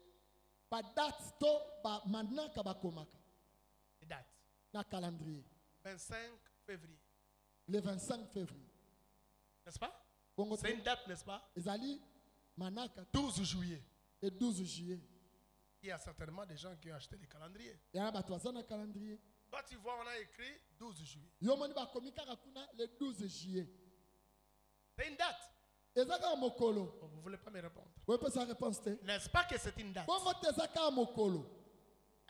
Speaker 2: badate to bamanaka bakomaka
Speaker 1: Les dates.
Speaker 2: na calendrier
Speaker 1: 25 février.
Speaker 2: le 25 février
Speaker 1: N'est-ce pas?
Speaker 2: bongo
Speaker 1: C'est une date, n'est-ce pas?
Speaker 2: ezali manaka
Speaker 1: 12 juillet.
Speaker 2: et 12 juillet
Speaker 1: Il y a certainement des gens qui ont acheté les calendriers.
Speaker 2: yana bato baza na calendrier
Speaker 1: Toi, tu vois, on a écrit 12 juillet.
Speaker 2: yo moni bakomi kaka kuna le 12 juillet
Speaker 1: C'est une date.
Speaker 2: eza kaka mokolo
Speaker 1: Oh, vous ne voulez pas me répondre.
Speaker 2: oyepesa réponse te
Speaker 1: N'est-ce pas que c'est une date?
Speaker 2: bongo te eza kaka mokolo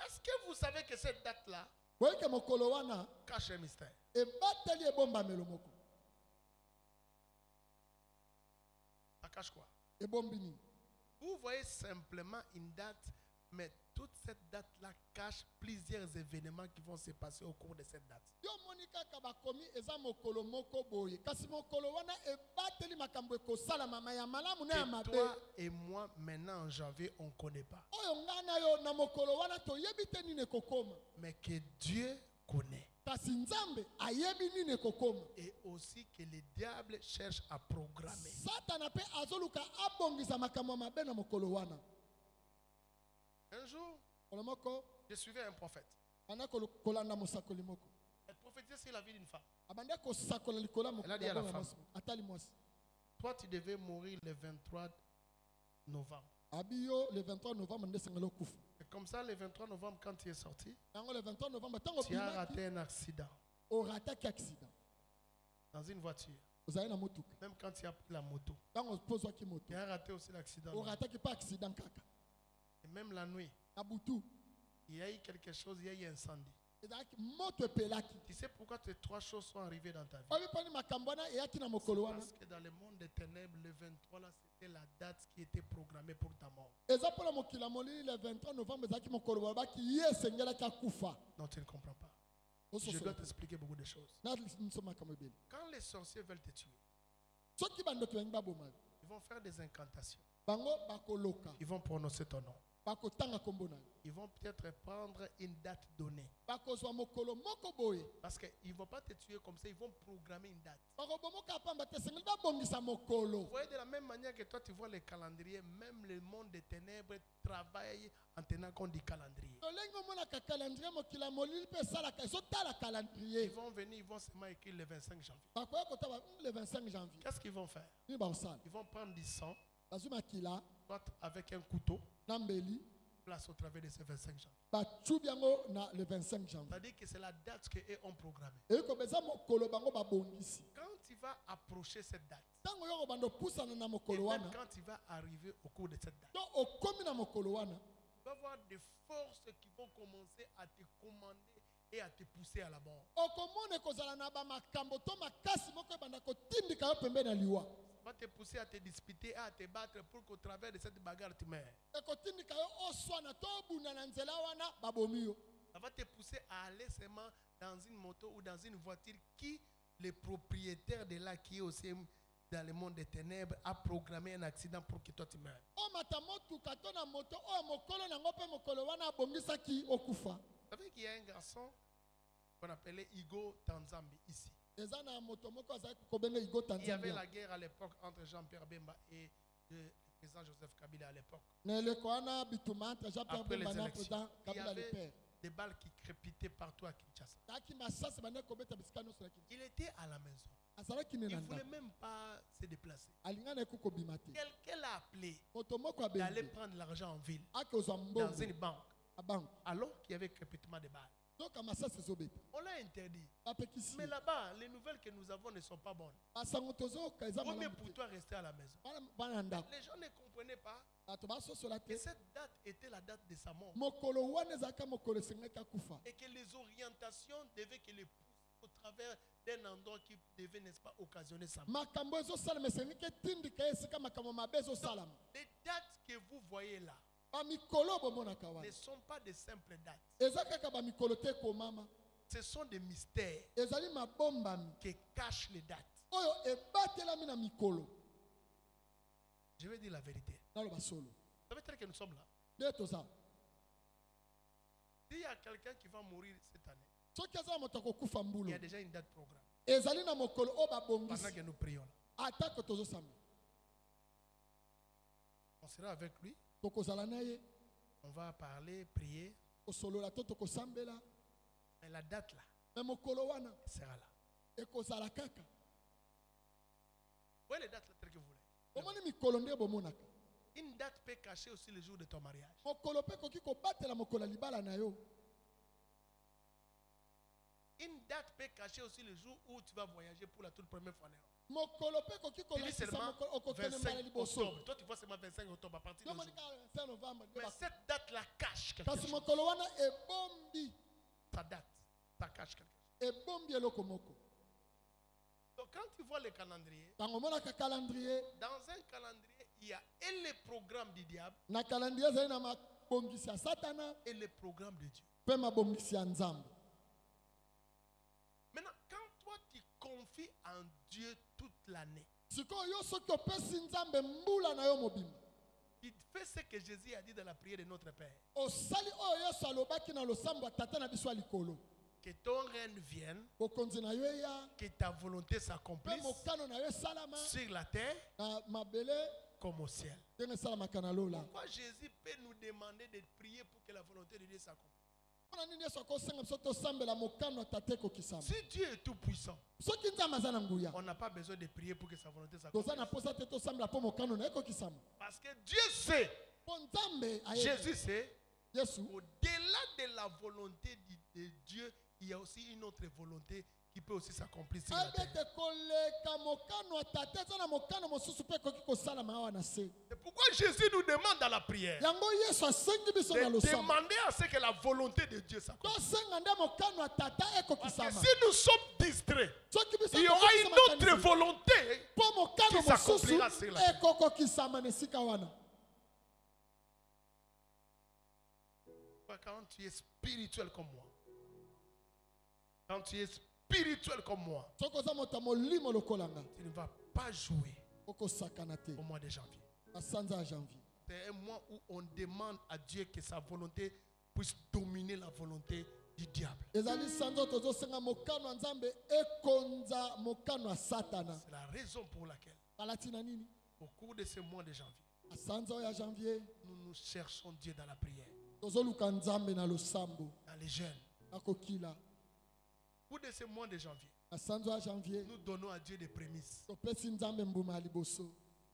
Speaker 1: Est-ce que vous savez que cette date-là
Speaker 2: boyeke mokolo wana
Speaker 1: cache un mystère?
Speaker 2: ebateli ebombamelo moko
Speaker 1: Ça cache quoi?
Speaker 2: ebombi nini
Speaker 1: Vous voyez simplement une date, mais toute cette date-là cache plusieurs événements qui vont se passer au cours de cette date.
Speaker 2: yo moni kaka bakomi eza mokolo moko boye kasi mokolo wana ebateli makambo ekosalama ma ya malamu na ya
Speaker 1: Que
Speaker 2: mabe
Speaker 1: toi et moi, maintenant en janvier, on ne connaît pas.
Speaker 2: oyo ngai na yo na mokolo wana toyebi te nini ekokoma
Speaker 1: Mais que Dieu connaît.
Speaker 2: kasi nzambe ayebi nini ekokoma.
Speaker 1: Et aussi que le diable cherche à programmer.
Speaker 2: Satana pe azoluka abongisa makambo mabe na mokolo wana.
Speaker 1: Un jour,
Speaker 2: Olomoko
Speaker 1: je suivais un prophète.
Speaker 2: ana kolanda mosakoli moko.
Speaker 1: Elle prophétisait sur la vie d'une femme.
Speaker 2: Abande ko sakola likola
Speaker 1: Elle a dit à la femme,
Speaker 2: atali mwasi.
Speaker 1: toi tu devais mourir le 23 novembre.
Speaker 2: Abiyo le 23 novembre ndesengelo kufa.
Speaker 1: Et comme ça, le 23 novembre, quand tu es sorti,
Speaker 2: Yango le 23 novembre tango
Speaker 1: tu as
Speaker 2: bimaki
Speaker 1: raté un accident
Speaker 2: orataki accident.
Speaker 1: dans une voiture.
Speaker 2: Ozali na motuka.
Speaker 1: Même quand tu as pris la moto,
Speaker 2: Tango pozwaki moto.
Speaker 1: tu as raté aussi l'accident.
Speaker 2: Orataki pas accident kaka.
Speaker 1: Et même la nuit,
Speaker 2: Na butu.
Speaker 1: il y a eu quelque chose, il y a eu un incendie.
Speaker 2: Ezalaki moto epelaki.
Speaker 1: Tu sais pourquoi ces trois choses sont arrivées dans ta vie?
Speaker 2: Obi pani makambo wana eyaki na mokolo wana.
Speaker 1: Parce que dans le monde des ténèbres, le 23, là, c'était la date qui était programmée pour ta mort.
Speaker 2: Eza pona mokila molili le 23 novembre ezalaki mokolo balobaki ye esengelaki akufa.
Speaker 1: Non, tu ne comprends pas.
Speaker 2: Ososola
Speaker 1: Je dois
Speaker 2: te.
Speaker 1: t'expliquer beaucoup de choses.
Speaker 2: Na liso makambo ebele.
Speaker 1: Quand les sorciers veulent te tuer,
Speaker 2: Soki bandoto bangi baboma.
Speaker 1: ils vont faire des incantations.
Speaker 2: Bango bakoloka.
Speaker 1: Ils vont prononcer ton nom.
Speaker 2: Bakotanga kombo na yo.
Speaker 1: Ils vont peut-être prendre une date donnée.
Speaker 2: Bakozwa mokolo moko boye.
Speaker 1: Parce qu'ils ne vont pas te tuer comme ça, ils vont programmer une date.
Speaker 2: Bakobomoka pamba te sengeli babongisa mokolo.
Speaker 1: Vous voyez, de la même manière que toi, tu vois les calendriers, même le monde des ténèbres travaille en tenant compte du calendrier.
Speaker 2: Lolenge omonaka calendrier mokila molili pe salaka ezotala
Speaker 1: Ils
Speaker 2: calendrier.
Speaker 1: vont venir, ils vont seulement écrire le 25 janvier.
Speaker 2: Bakoya kotaba le 25 janvier.
Speaker 1: Qu'est-ce qu'ils vont faire?
Speaker 2: Ni baosala.
Speaker 1: Ils vont prendre du sang,
Speaker 2: Bazwi makila
Speaker 1: soit avec un couteau,
Speaker 2: na mbeli
Speaker 1: place au travers de ces 25 janvier.
Speaker 2: bachubi yango na le 25 janvier.
Speaker 1: C'est-à-dire que c'est la date qu'eux ont programmée.
Speaker 2: Ekobeza mokolo bango babongisi.
Speaker 1: Quand tu vas approcher cette date,
Speaker 2: Tango yoko bando pusana na
Speaker 1: et
Speaker 2: mokolo
Speaker 1: même
Speaker 2: wana.
Speaker 1: quand tu vas arriver au cours de cette date,
Speaker 2: To okomi na mokolo wana.
Speaker 1: tu vas voir des forces qui vont commencer à te commander et à te pousser à la mort.
Speaker 2: Okomone kozala na ba makambo to makasi moko ebanda kotindika yo pembeni na liwa.
Speaker 1: Va te pousser à te disputer, à te battre pour qu'au travers de cette bagarre tu meurs.
Speaker 2: Ekotindika yo oswana to buna na nzela wana babomi yo.
Speaker 1: Ça va te pousser à aller seulement dans une moto ou dans une voiture qui, le propriétaire de là, qui est aussi dans le monde des ténèbres, a programmé un accident pour que toi tu meurs.
Speaker 2: O mata motuka to na moto o mokolo na ngope mokolo wana abongisaki okufa.
Speaker 1: Vous savez qu'il y a un garçon qu'on appelait Igo Tanzambi ici.
Speaker 2: Eza na moto moko azaki kobenge Igo
Speaker 1: Il y avait
Speaker 2: Tanzania.
Speaker 1: la guerre à l'époque entre Jean-Pierre Bemba et le président Joseph Kabila à l'époque.
Speaker 2: Na eleko wana bituma entre Jean-Pierre
Speaker 1: Après les
Speaker 2: Bemba na
Speaker 1: élections,
Speaker 2: président
Speaker 1: il y
Speaker 2: Kabila le
Speaker 1: avait
Speaker 2: père.
Speaker 1: des balles qui crépitaient partout à Kinshasa.
Speaker 2: Taki masasi bande kobeta bisika nyonso na Kinshasa.
Speaker 1: Il était à la maison.
Speaker 2: Azalaki ne
Speaker 1: Il
Speaker 2: na
Speaker 1: ne voulait
Speaker 2: ndako.
Speaker 1: même pas se déplacer.
Speaker 2: Alinga na eko kobima te.
Speaker 1: Quelqu'un l'a appelé
Speaker 2: Moto moko
Speaker 1: d'aller
Speaker 2: abenge.
Speaker 1: prendre l'argent en ville,
Speaker 2: Akozwa
Speaker 1: dans
Speaker 2: mbongo
Speaker 1: une banque,
Speaker 2: abango.
Speaker 1: alors qu'il y avait crépitement de balles.
Speaker 2: Donc masasi ezobeta.
Speaker 1: On l'a interdit.
Speaker 2: Bapekisi.
Speaker 1: Mais là-bas, les nouvelles que nous avons ne sont pas bonnes.
Speaker 2: Basango tozoyoka eza
Speaker 1: Vaut mieux
Speaker 2: malamu
Speaker 1: pour
Speaker 2: te.
Speaker 1: toi rester à la maison.
Speaker 2: Bana ndako.
Speaker 1: Les gens ne comprenaient pas
Speaker 2: Bato basosola
Speaker 1: que
Speaker 2: te.
Speaker 1: cette date était la date de sa mort.
Speaker 2: Mokolo wana ezalaka mokolo esengaki akufa.
Speaker 1: Et que les orientations devaient que les pousser au travers d'un endroit qui devait, n'est-ce pas, occasionner sa mort.
Speaker 2: Makambo ezosalama esengaki etindika ye esika makambo mabe ezosalama.
Speaker 1: Les dates que vous voyez là
Speaker 2: Bamikolo bomonaka wana.
Speaker 1: ne sont pas de simples dates.
Speaker 2: Eza kaka bamikolo te ekomama.
Speaker 1: Ce sont des mystères
Speaker 2: Ezali mabombami.
Speaker 1: qui cachent les dates.
Speaker 2: Oyo ebatelami na mikolo.
Speaker 1: Je vais dire la vérité.
Speaker 2: Naloba solo.
Speaker 1: Ça veut dire que nous sommes là.
Speaker 2: Nde toza.
Speaker 1: S'il y a quelqu'un qui va mourir cette année,
Speaker 2: Soki aza moto akokufa
Speaker 1: il y
Speaker 2: mbulu.
Speaker 1: a déjà une date programmée.
Speaker 2: Ezali na mokolo oyo
Speaker 1: Pendant
Speaker 2: babongisi.
Speaker 1: que nous prions là.
Speaker 2: Atako tozosamba.
Speaker 1: On sera avec lui.
Speaker 2: Tokozala na ye.
Speaker 1: On va parler, prier.
Speaker 2: Kosolola to tokosambela.
Speaker 1: Mais la date là,
Speaker 2: Me mokolo wana
Speaker 1: elle sera là.
Speaker 2: ekozala kaka.
Speaker 1: Vous voyez les dates là telles que vous voulez.
Speaker 2: Omoni mikolo nde bomonaka.
Speaker 1: Une date peut cacher aussi le jour de ton mariage.
Speaker 2: Mokolo pe koki kobatela mokolo ya libala na yo.
Speaker 1: Une date peut cacher aussi le jour où tu vas voyager pour la toute première fois.
Speaker 2: Mokolo pe koki
Speaker 1: Tu dis
Speaker 2: kolakisa
Speaker 1: seulement
Speaker 2: mokolo okokende mbala
Speaker 1: 25
Speaker 2: liboso.
Speaker 1: octobre. Toi, tu vois seulement 25 octobre à partir de
Speaker 2: Yomoni
Speaker 1: aujourd'hui.
Speaker 2: ka 25 novembre.
Speaker 1: Mais cette date-là cache quelque
Speaker 2: Kasi
Speaker 1: chose.
Speaker 2: mokolo wana ebombi.
Speaker 1: Ta date, ça cache quelque chose.
Speaker 2: Ebombi eloko moko.
Speaker 1: Donc, quand tu vois le calendrier,
Speaker 2: Tango monaka calendrier.
Speaker 1: dans un calendrier, il y a et le programme du diable
Speaker 2: Na calendrier ezali na mabongisi ya satana.
Speaker 1: et le programme de Dieu.
Speaker 2: Pe mabongisi ya nzambe.
Speaker 1: Maintenant, quand toi, tu confies en Dieu toute l'année,
Speaker 2: Sikoyo yo soki opesi nzambe mbula na yo mobimba.
Speaker 1: il fait ce que Jésus a dit dans la prière de notre Père.
Speaker 2: Osali oyo Yesu alobaki na losambo ya tata na biso ya likolo.
Speaker 1: Que ton règne vienne,
Speaker 2: bokonzi na yo eya
Speaker 1: que ta volonté
Speaker 2: mpe
Speaker 1: s'accomplisse
Speaker 2: mokano na yo esalama
Speaker 1: sur la terre
Speaker 2: na mabele
Speaker 1: comme au ciel.
Speaker 2: ndenge esalamaka na lola.
Speaker 1: Pourquoi Jésus peut nous demander de prier pour que la volonté de Dieu s'accomplisse?
Speaker 2: mpona nini yesu akosenga biso tosambela mokano ya tate ekokisama?
Speaker 1: Si Dieu est tout puissant,
Speaker 2: soki nzambe aza na nguya
Speaker 1: on n'a pas besoin de prier pour que sa volonté
Speaker 2: toza
Speaker 1: s'accomplisse.
Speaker 2: na posa te tosambela mpo mokano na ye ekokisama.
Speaker 1: Parce que Dieu sait,
Speaker 2: mpo nzambe ayebi
Speaker 1: Jésus sait,
Speaker 2: yesu
Speaker 1: au-delà de la volonté de Dieu, il y a aussi une autre volonté qui peut aussi s'accomplir sur la
Speaker 2: ayebi
Speaker 1: terre.
Speaker 2: ete koleka mokano ya tate eza na mokano mosusu mpe ekoki kosalama awa na se.
Speaker 1: C'est pourquoi Jésus nous demande dans la prière
Speaker 2: yango yesu asengi biso na
Speaker 1: de
Speaker 2: losambo
Speaker 1: demander à ce que la volonté de Dieu s'accomplisse.
Speaker 2: tosenga nde mokano ya tata
Speaker 1: Parce que
Speaker 2: ekokisama.
Speaker 1: si nous sommes distraits,
Speaker 2: soki biso
Speaker 1: il y aura
Speaker 2: tokokisa
Speaker 1: une autre
Speaker 2: makanisi,
Speaker 1: volonté.
Speaker 2: mpo mokano
Speaker 1: qui
Speaker 2: mosusu
Speaker 1: s'accomplira sur la terre.
Speaker 2: ekokokisama na esika wana.
Speaker 1: Quand tu es spirituel comme moi, quand tu es spirituel comme moi,
Speaker 2: soki oza moto ya molimo lokolanga
Speaker 1: tu ne vas pas jouer
Speaker 2: okosakana te
Speaker 1: au mois de janvier.
Speaker 2: na sanza ya janvier.
Speaker 1: C'est un mois où on demande à Dieu que sa volonté puisse dominer la volonté du diable.
Speaker 2: ezali sanza oyo tozosenga mokano ya nzambe ekonza mokano ya satana.
Speaker 1: C'est la raison pour laquelle,
Speaker 2: alati na nini
Speaker 1: au cours de ce mois de janvier,
Speaker 2: na sanza oyo ya janvier
Speaker 1: nous cherchons Dieu dans la prière,
Speaker 2: tozoluka nzambe na losambo
Speaker 1: dans les jeûnes.
Speaker 2: na kokila.
Speaker 1: Au cours de ce mois de janvier,
Speaker 2: na sanza oyo ya janvier
Speaker 1: nous donnons à Dieu des prémices.
Speaker 2: topesi nzambe mbuma ya liboso.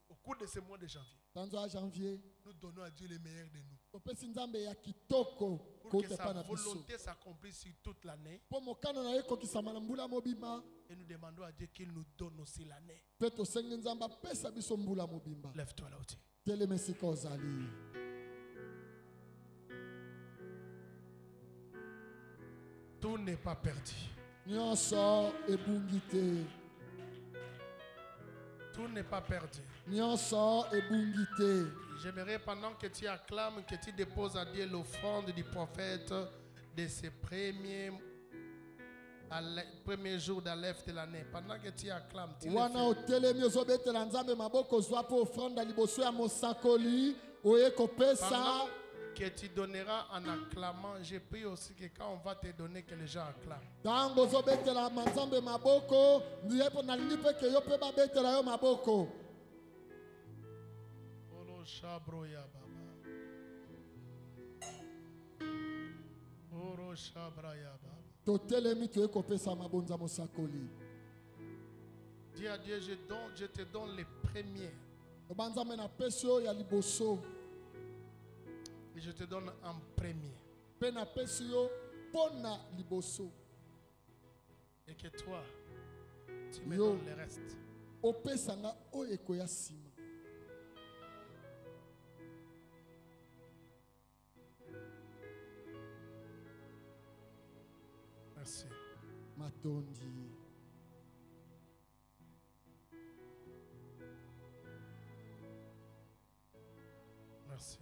Speaker 1: Au cours de ce mois de janvier,
Speaker 2: sanza oyo ya janvier
Speaker 1: nous donnons à Dieu le meilleur de nous.
Speaker 2: topesi nzambe ya kitoko
Speaker 1: Pour que
Speaker 2: kouta
Speaker 1: sa
Speaker 2: epai na biso
Speaker 1: volonté s'accomplisse sur toute l'année.
Speaker 2: mpo mokano na ye ekokisama na mbula mobimba.
Speaker 1: Et nous demandons à Dieu qu'il nous donne aussi l'année.
Speaker 2: mpe tosengi nzambe apesa biso mbula mobimba.
Speaker 1: Lève-toi là où tu es.
Speaker 2: telema esika ozali.
Speaker 1: Tout n'est pas perdu.
Speaker 2: nyonso ebungi te.
Speaker 1: Tout n'est pas perdu.
Speaker 2: nyonso ebungi te.
Speaker 1: J'aimerais pendant que tu acclames, que tu déposes à Dieu l'offrande du prophète de ces premiers jours d'Aleph de l'année. Pendant que tu acclames, tu le
Speaker 2: wana
Speaker 1: fais.
Speaker 2: otelemi ozobetela nzambe maboko ozwa mpo ofranda liboso ya mosakoli oye kopesa.
Speaker 1: Pendant que tu donneras en acclamant, je prie aussi que quand on va te donner, que les gens acclament.
Speaker 2: ntango ozobetela manzambe maboko ye mpo nalingi mpe ke yo mpe babetela yo maboko.
Speaker 1: Olo shabro ya baba. Oro shabra ya baba.
Speaker 2: totelemi toye kopesa mabonza mosakoli.
Speaker 1: Dis à Dieu, je te donne les premiers.
Speaker 2: loba nzambe napesi yo ya liboso
Speaker 1: Et je te donne en premier.
Speaker 2: mpe napesi yo mpo na liboso.
Speaker 1: Et que toi, tu me
Speaker 2: Yo.
Speaker 1: donnes le reste.
Speaker 2: opesanga oyo ekoya nsima.
Speaker 1: Merci.
Speaker 2: matondi.
Speaker 1: Merci.